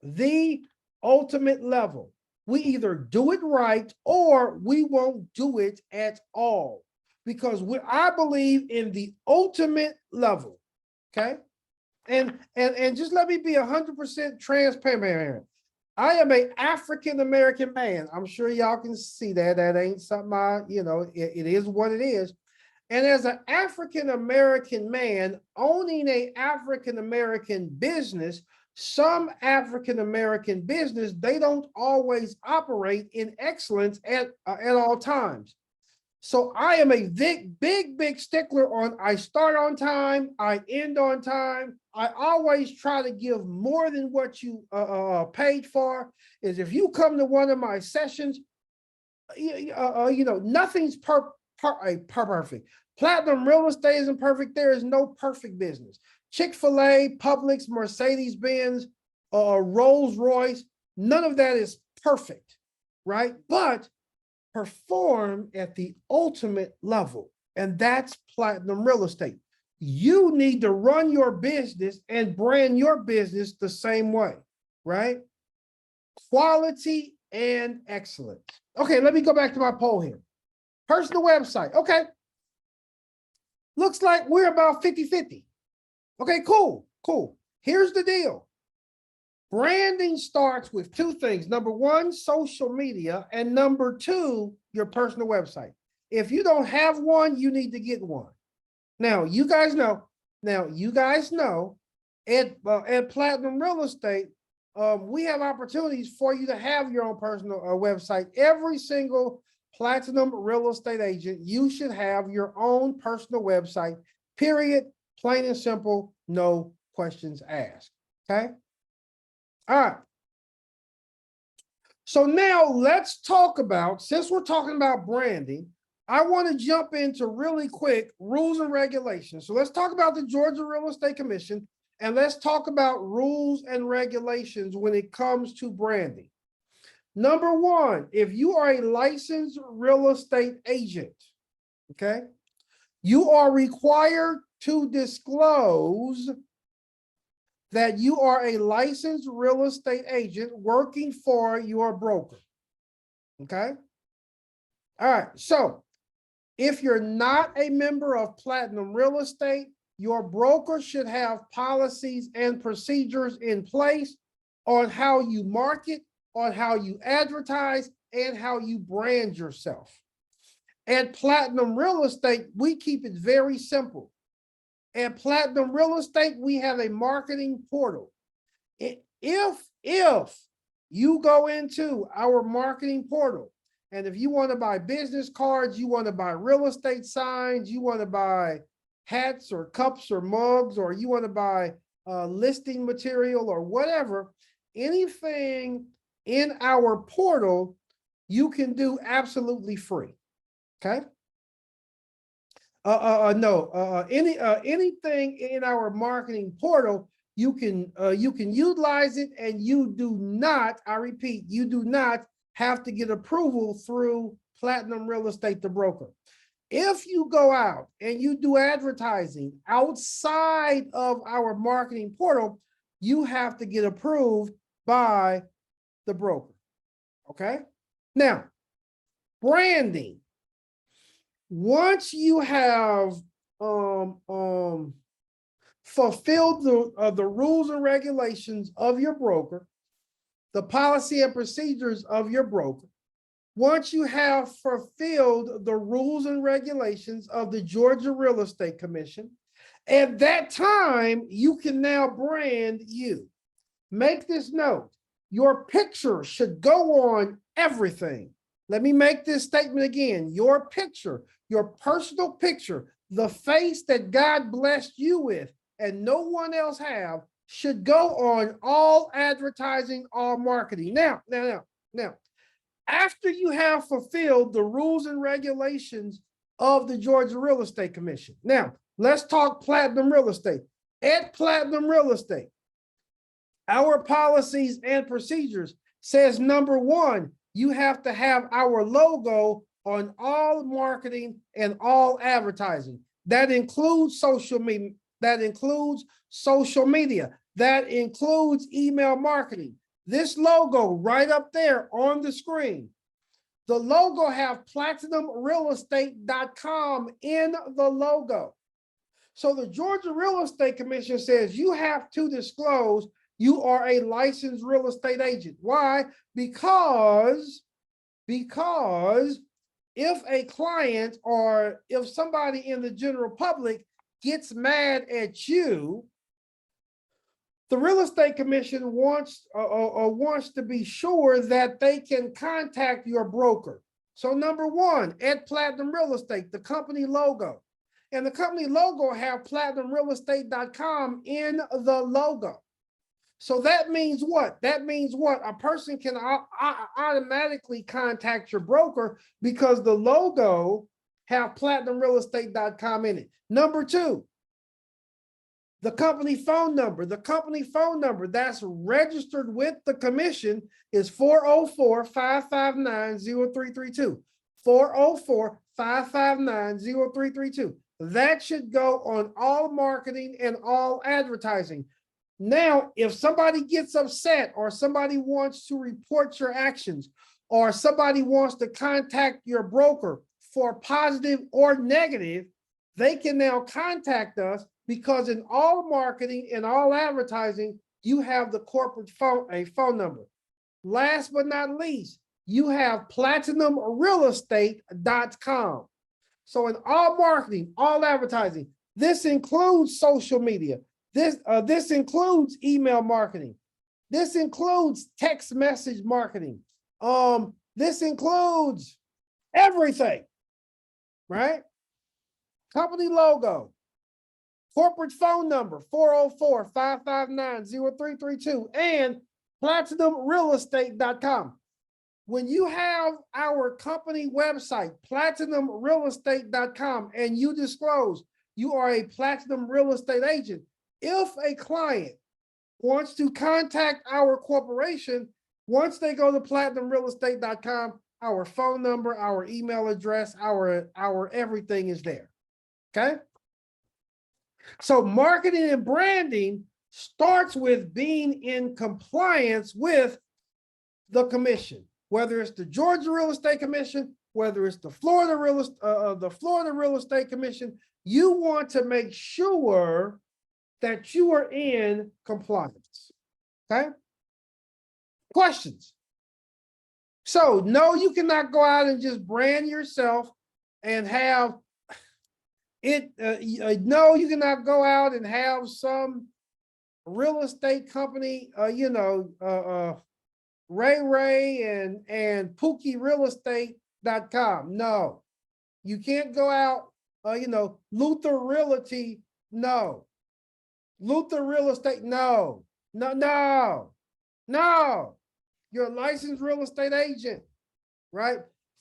The ultimate level. We either do it right or we won't do it at all, because I believe in the ultimate level. Okay. And just let me be 100% transparent. I am an African-American man. I'm sure y'all can see that. That ain't something it is what it is. And as an African-American man owning an African-American business, some African-American business, they don't always operate in excellence at all times. So I am a big stickler on, I start on time, I end on time. I always try to give more than what you paid for. Is if you come to one of my sessions, nothing's perfect. Platinum Real Estate isn't perfect. There is no perfect business. Chick-fil-A, Publix, Mercedes-Benz, Rolls-Royce, None of that is perfect, right? But perform at the ultimate level, and that's platinum real estate. You need to run your business and brand your business the same way, right? Quality and excellence. Okay, let me go back to my poll here. Personal website. Okay. Looks like we're about 50-50. Okay, cool, cool. Here's the deal. Branding starts with two things. Number one, social media, and number two, your personal website. If you don't have one, you need to get one. Now, you guys know, at Platinum Real Estate, we have opportunities for you to have your own personal website. Every single Platinum Real Estate agent, you should have your own personal website, period, plain and simple, no questions asked, okay? All right. So now let's talk about, since we're talking about branding, I want to jump into really quick rules and regulations. So let's talk about the Georgia Real Estate Commission, and let's talk about rules and regulations when it comes to branding. Number one, if you are a licensed real estate agent, okay, you are required to disclose that you are a licensed real estate agent working for your broker, okay? All right, so if you're not a member of Platinum Real Estate, your broker should have policies and procedures in place on how you market, on how you advertise, and how you brand yourself. At Platinum Real Estate, we keep it very simple. At Platinum Real Estate, we have a marketing portal. If you go into our marketing portal, and if you want to buy business cards, you want to buy real estate signs, you want to buy hats or cups or mugs, or you want to buy listing material or whatever, anything in our portal, you can do absolutely free, okay? Anything in our marketing portal, you can utilize it, and you do not, I repeat, you do not have to get approval through Platinum Real Estate, the broker. If you go out and you do advertising outside of our marketing portal, you have to get approved by the broker, okay? Now, branding. Once you have fulfilled the rules and regulations of your broker, the policy and procedures of your broker, once you have fulfilled the rules and regulations of the Georgia Real Estate Commission, at that time, you can now brand you. Make this note, your picture should go on everything. Let me make this statement again. Your picture, your personal picture, the face that God blessed you with and no one else have, should go on all advertising, all marketing. Now, after you have fulfilled the rules and regulations of the Georgia Real Estate Commission. Now, let's talk Platinum Real Estate. At Platinum Real Estate, our policies and procedures says, number one, you have to have our logo on all marketing and all advertising. That includes social media. That includes email marketing. This logo right up there on the screen, the logo have platinumrealestate.com in the logo. So the Georgia Real Estate Commission says you have to disclose you are a licensed real estate agent. Why? Because if a client or if somebody in the general public gets mad at you, the Real Estate Commission wants to be sure that they can contact your broker. So number one, at Platinum Real Estate, the company logo. And the company logo have platinumrealestate.com in the logo. So that means what? That means what? A person can automatically contact your broker because the logo have platinumrealestate.com in it. Number two, The company phone number that's registered with the commission is 404-559-0332. 404-559-0332. That should go on all marketing and all advertising. Now, if somebody gets upset or somebody wants to report your actions or somebody wants to contact your broker for positive or negative, they can now contact us because in all marketing and all advertising, you have the corporate phone, a phone number. Last but not least, you have platinumrealestate.com. So in all marketing, all advertising, this includes social media. This includes email marketing. This includes text message marketing. This includes everything, right? Company logo, corporate phone number, 404-559-0332, and platinumrealestate.com. When you have our company website, platinumrealestate.com, and you disclose you are a platinum real estate agent, if a client wants to contact our corporation, once they go to platinumrealestate.com, our phone number, our email address, our everything is there. Okay. So marketing and branding starts with being in compliance with the commission, whether it's the Georgia Real Estate Commission, whether it's the Florida Real Estate Commission. You want to make sure that you are in compliance. Okay. Questions? So no, you cannot go out and just brand yourself and have it. No, you cannot go out and have some real estate company, Ray and Pookie Realestate.com. No, you can't go out, Luther Realty. No, Luther Real Estate. No. You're a licensed real estate agent, right?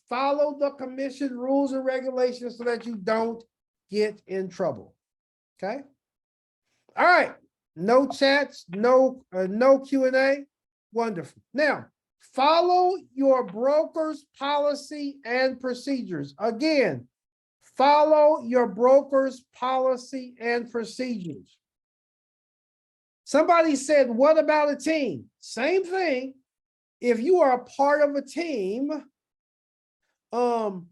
Follow the commission rules and regulations so that you don't get in trouble. Okay. All right. No chats, no Q&A. Wonderful. Now, follow your broker's policy and procedures. Again, follow your broker's policy and procedures. Somebody said, what about a team? Same thing. If you are a part of a team, or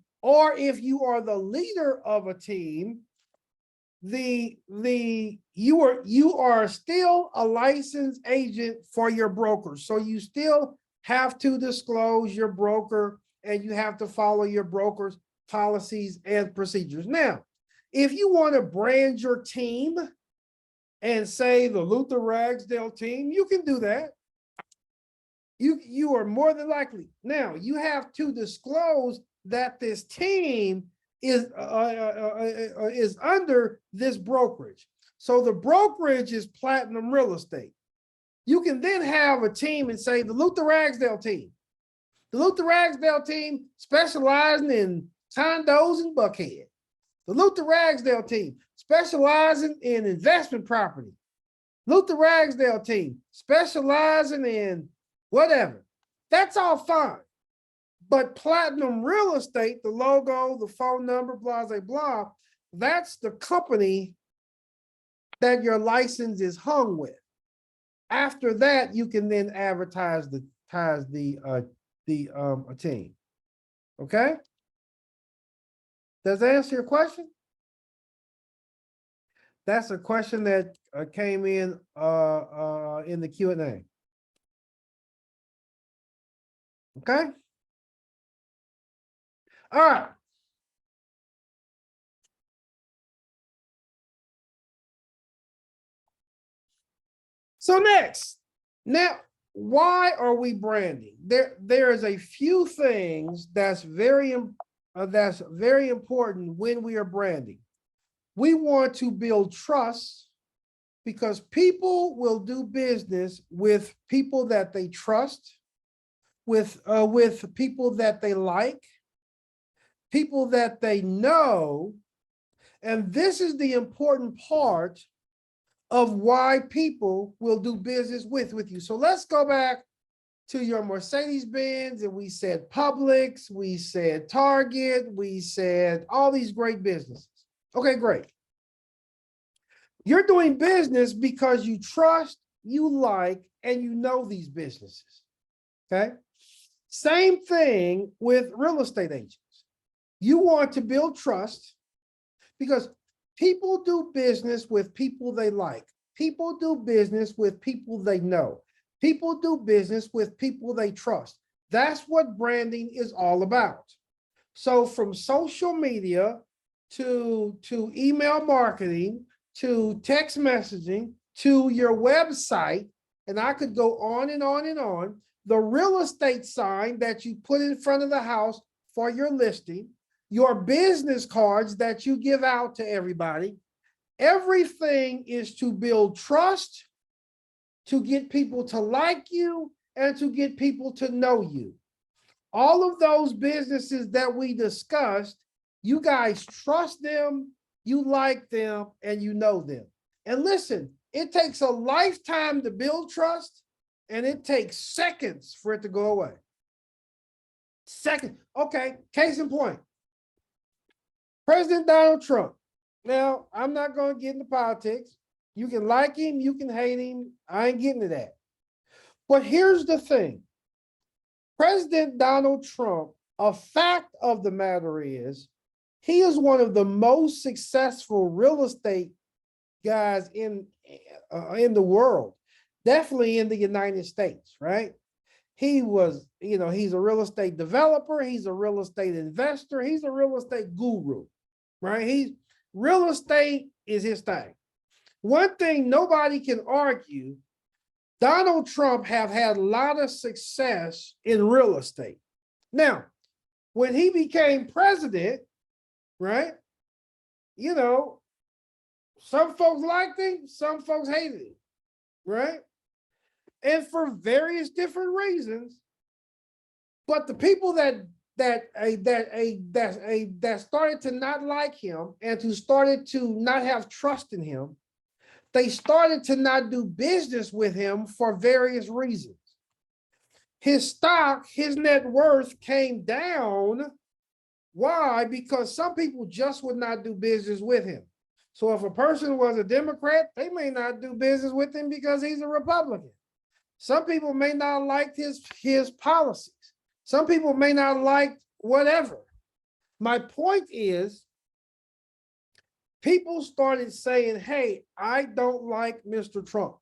if you are the leader of a team, you are still a licensed agent for your broker. So you still have to disclose your broker and you have to follow your broker's policies and procedures. Now, if you want to brand your team and say the Luther Ragsdale team, you can do that. You are more than likely. Now, you have to disclose that this team is under this brokerage. So the brokerage is Platinum Real Estate. You can then have a team and say the Luther Ragsdale team. The Luther Ragsdale team specializing in condos and Buckhead. The Luther Ragsdale team specializing in investment property. Luther Ragsdale team specializing in whatever. That's all fine. But Platinum Real Estate, the logo, the phone number, blah, blah, blah, that's the company that your license is hung with. After that, you can then advertise the team. Okay? Does that answer your question? That's a question that came in the Q&A. Okay? All right. So next, now, why are we branding? There is a few things that's very important when we are branding. We want to build trust because people will do business with people that they trust, with people that they like, people that they know. And this is the important part of why people will do business with you. So let's go back to your Mercedes-Benz, and we said Publix, we said Target, we said all these great businesses. Okay, great. You're doing business because you trust, you like, and you know these businesses. Okay. Same thing with real estate agents. You want to build trust because people do business with people they like. People do business with people they know. People do business with people they trust. That's what branding is all about. So from social media to email marketing, to text messaging, to your website, and I could go on and on and on, the real estate sign that you put in front of the house for your listing, your business cards that you give out to everybody, everything is to build trust, to get people to like you, and to get people to know you. All of those businesses that we discussed, you guys trust them, you like them, and you know them. And listen, it takes a lifetime to build trust, and it takes seconds for it to go away. Second, okay, case in point. President Donald Trump. Now, I'm not going to get into politics. You can like him, you can hate him. I ain't getting to that. But here's the thing. President Donald Trump, a fact of the matter is, he is one of the most successful real estate guys in the world, definitely in the United States, right? He was, he's a real estate developer, he's a real estate investor, he's a real estate guru, right? Real estate is his thing. One thing nobody can argue, Donald Trump have had a lot of success in real estate. Now, when he became president, right? Some folks liked him, some folks hated him, right? And for various different reasons. But the people that started to not like him and who started to not have trust in him, they started to not do business with him for various reasons. His stock, his net worth came down. Why? Because some people just would not do business with him. So if a person was a Democrat, they may not do business with him because he's a Republican. Some people may not like his policies. Some people may not like whatever. My point is, people started saying, hey, I don't like Mr. Trump,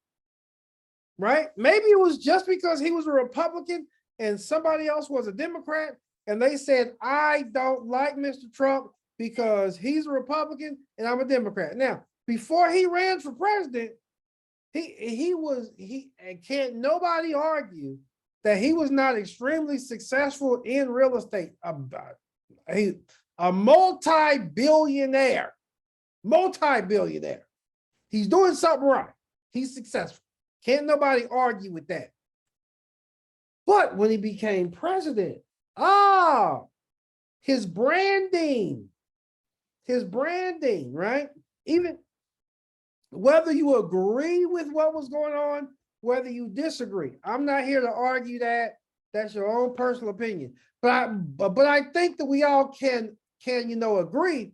right? Maybe it was just because he was a Republican and somebody else was a Democrat, and they said, I don't like Mr. Trump because he's a Republican and I'm a Democrat. Now, before he ran for president, can't nobody argue that he was not extremely successful in real estate. A multi-billionaire. He's doing something right. He's successful. Can't nobody argue with that. But when he became president, his branding, right? Even whether you agree with what was going on, whether you disagree, I'm not here to argue that. That's your own personal opinion. But I think that we all can agree.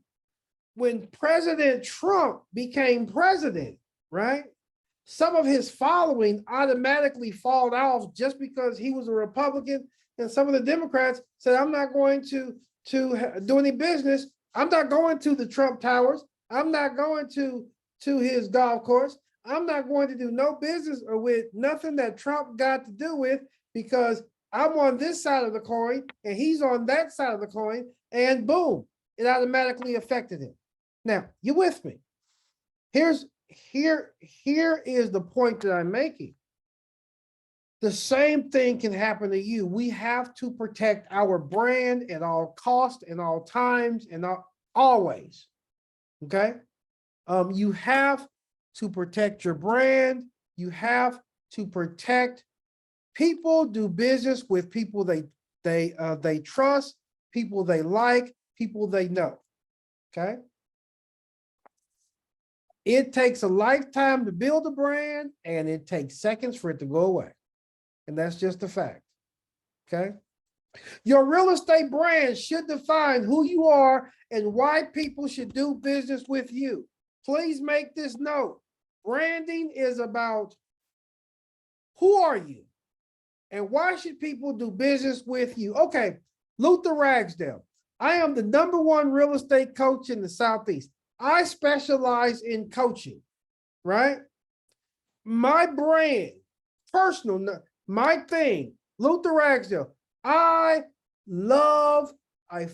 When President Trump became president, right? Some of his following automatically fall off just because he was a Republican, and some of the Democrats said, I'm not going to do any business. I'm not going to the Trump Towers. I'm not going to his golf course. I'm not going to do no business or with nothing that Trump got to do with, because I'm on this side of the coin and he's on that side of the coin, and boom, it automatically affected him. Now, you with me? Here is the point that I'm making. The same thing can happen to you. We have to protect our brand at all costs and all times and always. Okay? You have to protect your brand. You have to protect. People do business with people they trust, people they like, people they know. Okay? It takes a lifetime to build a brand, and it takes seconds for it to go away. And that's just a fact. Okay. Your real estate brand should define who you are and why people should do business with you. Please make this note. Branding is about who are you and why should people do business with you? Okay, Luther Ragsdale. I am the #1 real estate coach in the Southeast. I specialize in coaching, right? My brand, personal, my thing, Luther Ragsdale. I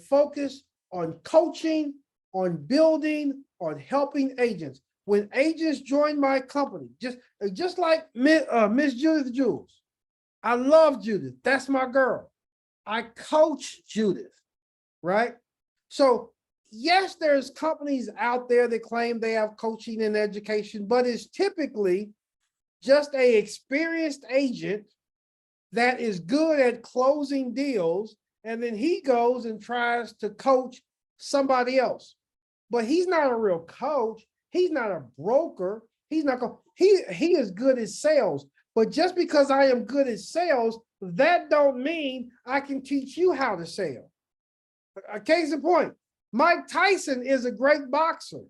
focus on coaching, on building, on helping agents. When agents join my company, just like Miss Judith Jules, I love Judith. That's my girl. I coach Judith, right? So yes, there's companies out there that claim they have coaching and education, but it's typically just an experienced agent that is good at closing deals, and then he goes and tries to coach somebody else. But he's not a real coach. He's not a broker. He's not going. He is good at sales. But just because I am good at sales, that don't mean I can teach you how to sell. A case in point, Mike Tyson is a great boxer,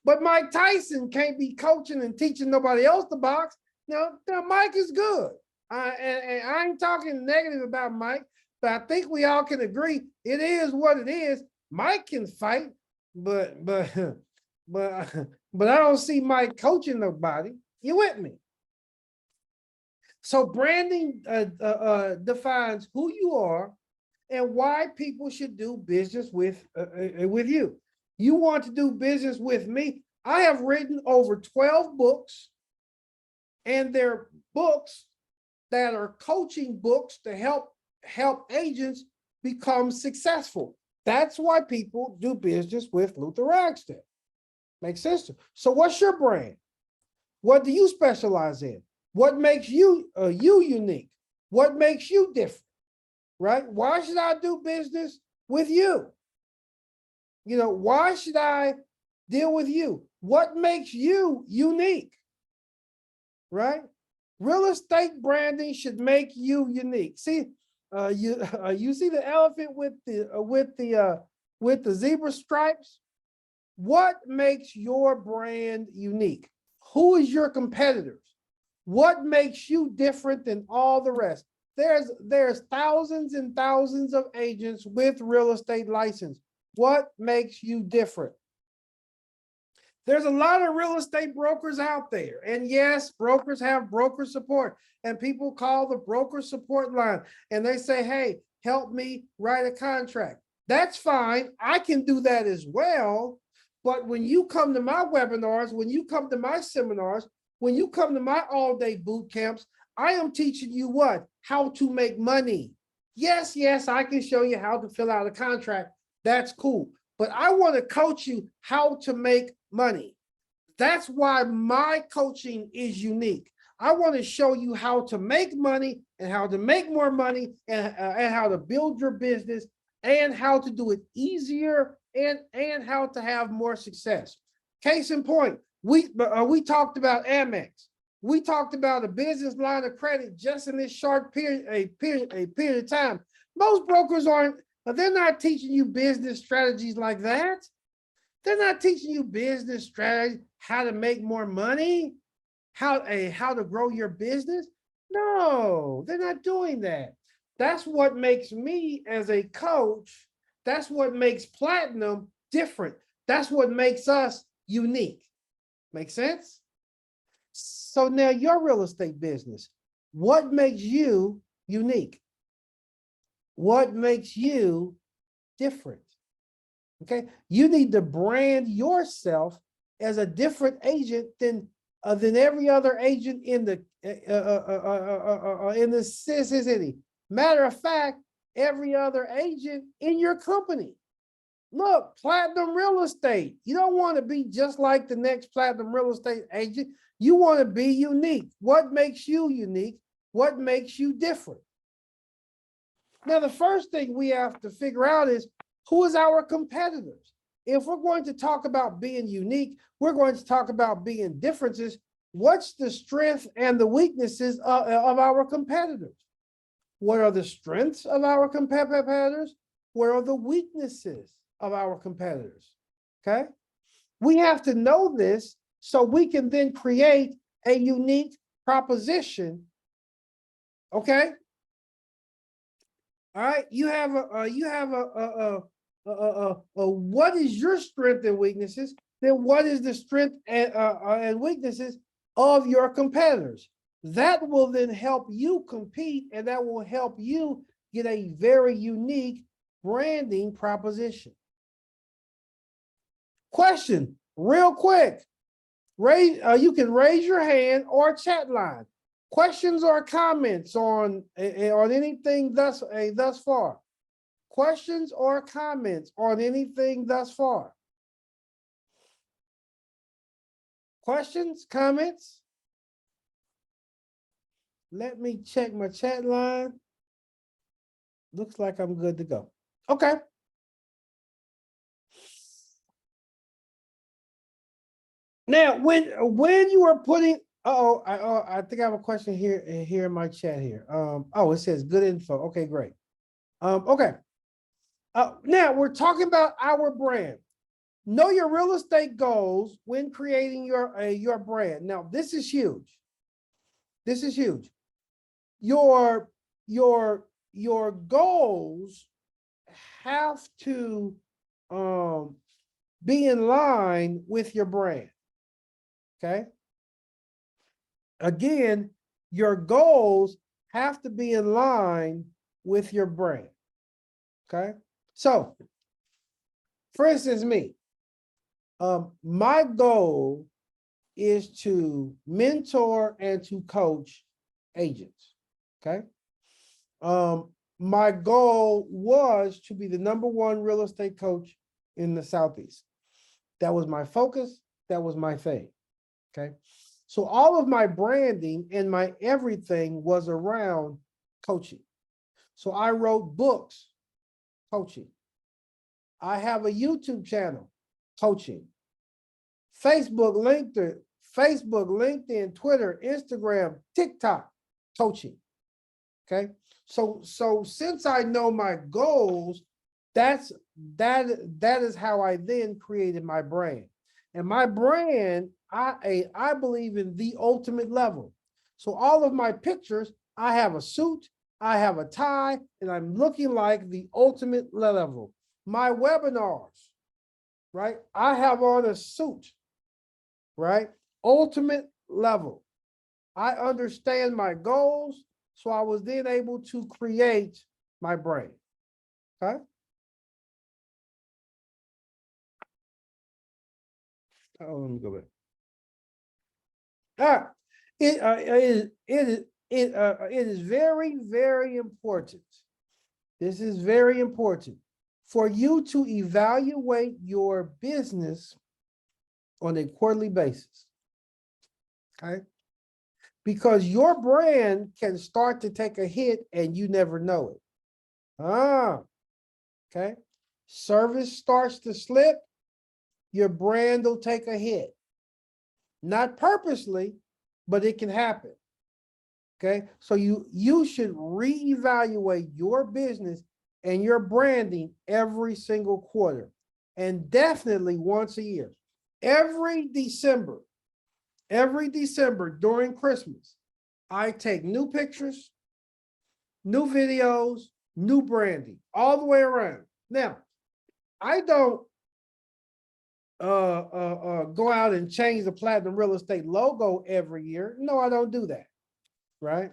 but Mike Tyson can't be coaching and teaching nobody else to box. Now Mike is good. And I ain't talking negative about Mike, but I think we all can agree it is what it is. Mike can fight, but I don't see Mike coaching nobody. You with me? So branding defines who you are and why people should do business with you. You want to do business with me? I have written over 12 books, and they're books that are coaching books to help agents become successful. That's why people do business with Luther Ragsdale. Makes sense? So what's your brand? What do you specialize in? What makes you unique? What makes you different? Right? Why should I do business with you? You know, why should I deal with you? What makes you unique? Right? Real estate branding should make you unique. See, you see the elephant with the zebra stripes? What makes your brand unique? Who is your competitors? What makes you different than all the rest? There's thousands and thousands of agents with real estate license. What makes you different? There's a lot of real estate brokers out there. And yes, brokers have broker support, and people call the broker support line and they say, hey, help me write a contract. That's fine. I can do that as well. But when you come to my webinars, when you come to my seminars, when you come to my all-day boot camps, I am teaching you what? How to make money. Yes, I can show you how to fill out a contract. That's cool. But I want to coach you how to make money. That's why my coaching is unique. I want to show you how to make money and how to make more money and how to build your business and how to do it easier and how to have more success. Case in point, we talked about Amex. We talked about a business line of credit just in this short period of time. Most brokers they're not teaching you business strategies like that. They're not teaching you business strategy, how to make more money, how to grow your business. No, they're not doing that. That's what makes me as a coach. That's what makes Platinum different. That's what makes us unique. Make sense? So now your real estate business, what makes you unique? What makes you different? Okay, you need to brand yourself as a different agent than every other agent in the city. Matter of fact, every other agent in your company. Look, Platinum Real Estate. You don't want to be just like the next Platinum Real Estate agent. You want to be unique. What makes you unique? What makes you different? Now, the first thing we have to figure out is who is our competitors? if we're going to talk about being unique, we're going to talk about being differences. What's the strength and the weaknesses of our competitors? What are the strengths of our competitors? What are the weaknesses of our competitors? Okay. We have to know this so we can then create a unique proposition. Okay. All right. You have what is your strength and weaknesses? Then what is the strength and weaknesses of your competitors? That will then help you compete, and that will help you get a very unique branding proposition. Question, real quick. You can raise your hand or chat line. Questions or comments on anything thus far? Questions or comments on anything thus far? Questions, comments? Let me check my chat line. Looks like I'm good to go. Okay. Now, when you are putting, I think I have a question here in my chat here. It says good info. Okay, great. Okay. Now we're talking about our brand. Know your real estate goals when creating your brand. Now, this is huge. This is huge. Your goals have to be in line with your brand. Okay. Again, your goals have to be in line with your brand. Okay. So, for instance, me, my goal is to mentor and to coach agents. Okay. My goal was to be the #1 real estate coach in the Southeast. That was my focus. That was my thing. Okay. So all of my branding and my everything was around coaching. So I wrote books, coaching. I have a YouTube channel, coaching. Facebook, LinkedIn, Twitter, Instagram, TikTok, coaching. Okay. So since I know my goals, that is how I then created my brand. And my brand, I believe in the ultimate level. So all of my pictures, I have a suit, I have a tie, and I'm looking like the ultimate level. My webinars, right? I have on a suit, right? Ultimate level. I understand my goals, so I was then able to create my brand. Okay. Oh, let me go back. It is very, very important. This is very important for you to evaluate your business on a quarterly basis. Okay. Because your brand can start to take a hit and you never know it. Okay. Service starts to slip, your brand will take a hit. Not purposely, but it can happen. Okay. So you should reevaluate your business and your branding every single quarter, and definitely once a year. Every December during Christmas, I take new pictures, new videos, new branding, all the way around. Now, I don't go out and change the Platinum Real Estate logo every year. No, I don't do that, right?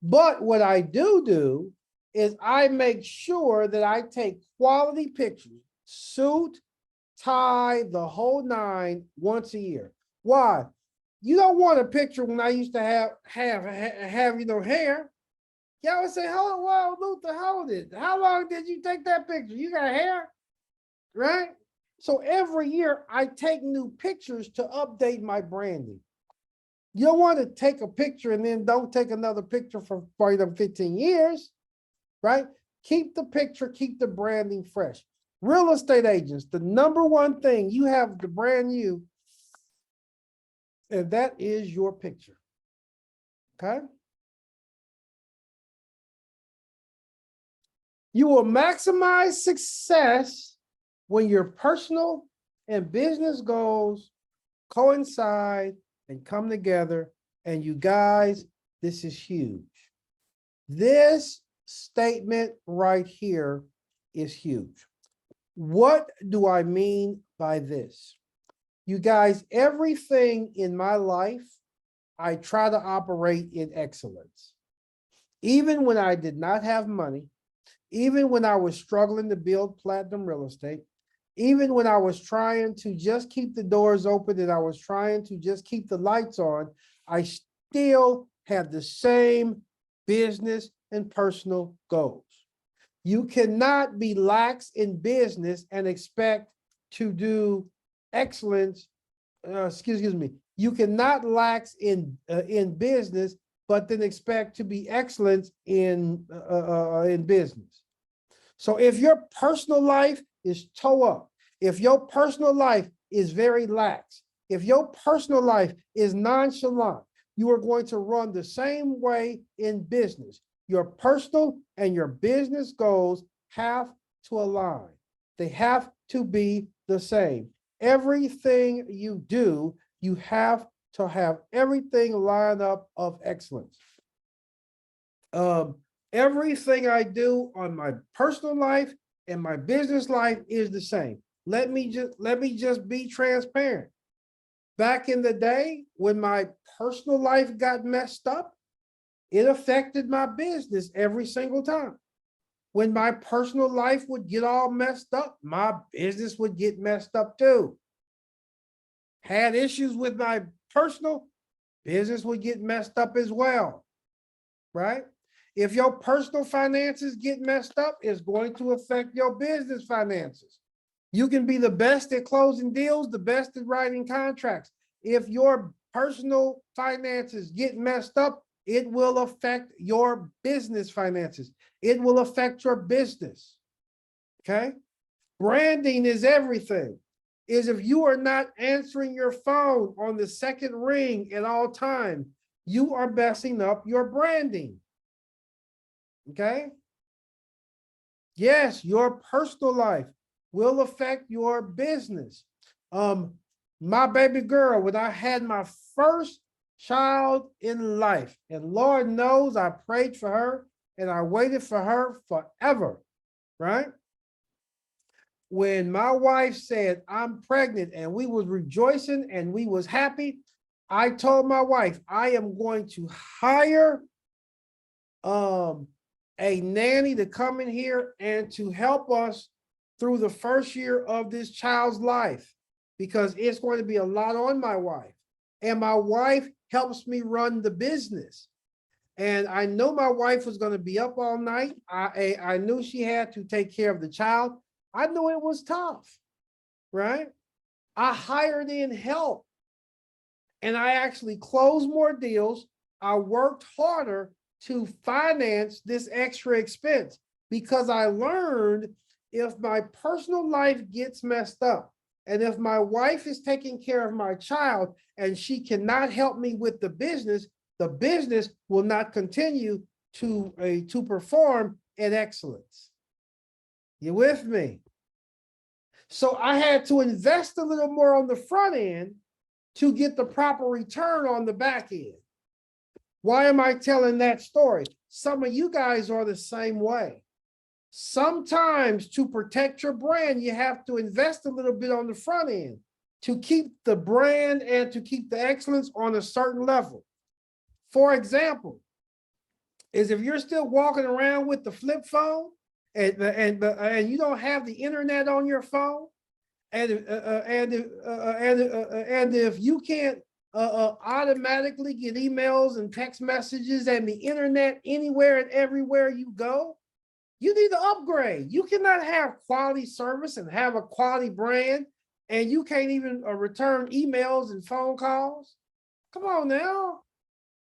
But what I do is I make sure that I take quality pictures, suit, tie, the whole nine, once a year. Why? You don't want a picture when I used to have hair. Y'all would say, "Wow, Luther, hold it. How long did you take that picture? You got hair?" Right? So every year I take new pictures to update my branding. You don't want to take a picture and then don't take another picture for 15 years, right? Keep the picture, keep the branding fresh. Real estate agents, the number one thing you have the brand new, and that is your picture. Okay? You will maximize success when your personal and business goals coincide and come together. And you guys, this is huge. This statement right here is huge. What do I mean by this? You guys, everything in my life, I try to operate in excellence. Even when I did not have money, even when I was struggling to build platinum real estate, even when I was trying to just keep the doors open and I was trying to just keep the lights on, I still have the same business and personal goals. You cannot be lax in business and expect to do excellence. Excuse me. You cannot lax in business, but then expect to be excellent in business. So if your personal life is toe up, if your personal life is very lax, if your personal life is nonchalant, you are going to run the same way in business. Your personal and your business goals have to align. They have to be the same. Everything you do, you have to have everything lined up of excellence. Everything I do on my personal life and my business life is the same. Let me just be transparent. Back in the day, when my personal life got messed up, it affected my business every single time. When my personal life would get all messed up, my business would get messed up too. Had issues with my personal, business would get messed up as well, right? If your personal finances get messed up, it's going to affect your business finances. You can be the best at closing deals, the best at writing contracts. If your personal finances get messed up, it will affect your business finances. It will affect your business. Okay? Branding is everything. Is if you are not answering your phone on the second ring at all times, you are messing up your branding. Okay? Yes, your personal life will affect your business. My baby girl, when I had my first child in life, and Lord knows I prayed for her and I waited for her forever, right? When my wife said, I'm pregnant, and we was rejoicing and we was happy, I told my wife, I am going to hire a nanny to come in here and to help us through the first year of this child's life, because it's going to be a lot on my wife. And my wife helps me run the business. And I know my wife was going to be up all night. I knew she had to take care of the child. I knew it was tough, right? I hired in help. And I actually closed more deals. I worked harder to finance this extra expense, because I learned if my personal life gets messed up, and if my wife is taking care of my child and she cannot help me with the business will not continue to perform at excellence. You with me? So I had to invest a little more on the front end to get the proper return on the back end. Why am I telling that story? Some of you guys are the same way. Sometimes to protect your brand, you have to invest a little bit on the front end to keep the brand and to keep the excellence on a certain level. For example, is if you're still walking around with the flip phone and you don't have the internet on your phone, and if you can't automatically get emails and text messages and the internet anywhere and everywhere you go, you need to upgrade. You cannot have quality service and have a quality brand, and you can't even return emails and phone calls. Come on now,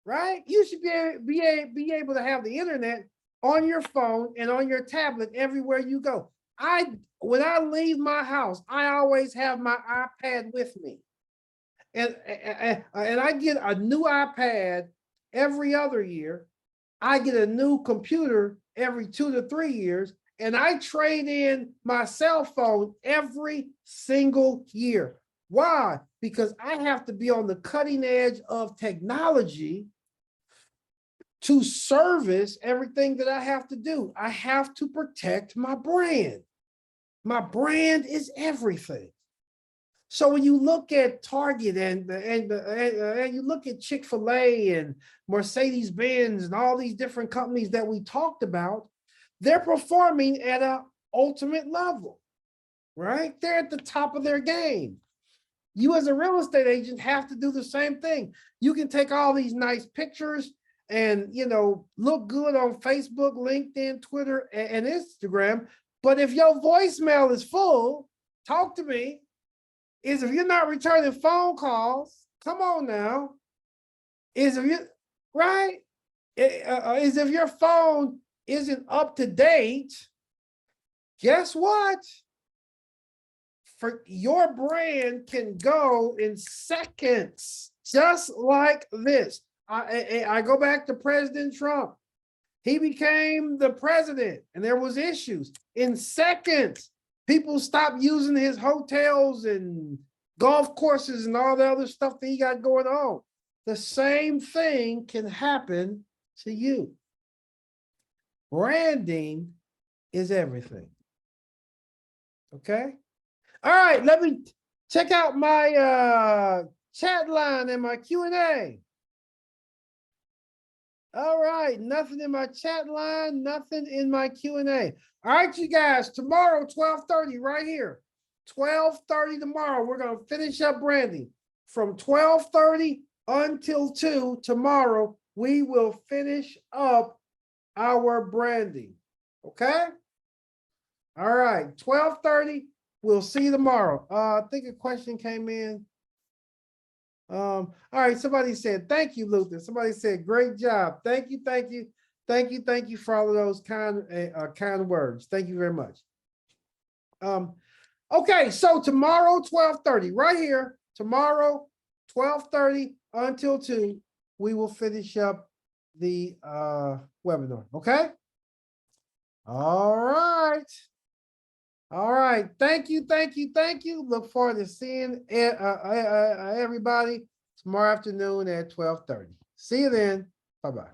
right? You should be able to have the internet on your phone and on your tablet everywhere you go. when I leave my house, I always have my iPad with me. And I get a new iPad every other year. I get a new computer every 2 to 3 years, and I trade in my cell phone every single year. Why? Because I have to be on the cutting edge of technology to service everything that I have to do. I have to protect my brand. My brand is everything. So when you look at Target and you look at Chick-fil-A and Mercedes-Benz and all these different companies that we talked about, they're performing at an ultimate level, right? They're at the top of their game. You as a real estate agent have to do the same thing. You can take all these nice pictures and, you know, look good on Facebook, LinkedIn, Twitter, and Instagram. But if your voicemail is full, talk to me. Is if you're not returning phone calls, come on now. Is if you, right? Is if your phone isn't up to date, guess what? For your brand can go in seconds, just like this. I go back to President Trump. He became the president and there was issues. In seconds, people stopped using his hotels and golf courses and all the other stuff that he got going on. The same thing can happen to you. Branding is everything. Okay? All right, let me check out my chat line and my Q&A. All right, nothing in my chat line, nothing in my Q&A. All right, you guys, tomorrow, 12:30, right here. 12:30 tomorrow, we're going to finish up branding. From 12:30 until 2 tomorrow, we will finish up our branding. Okay? All right, 12:30, we'll see you tomorrow. I think a question came in. All right, somebody said, thank you, Luther. Somebody said, great job. Thank you, thank you, thank you, thank you for all of those kind words. Thank you very much. Okay, so tomorrow, 12:30, right here, tomorrow, 12:30 until 2, we will finish up the webinar, okay? All right. All right. Thank you. Thank you. Thank you. Look forward to seeing everybody tomorrow afternoon at 12:30. See you then. Bye-bye.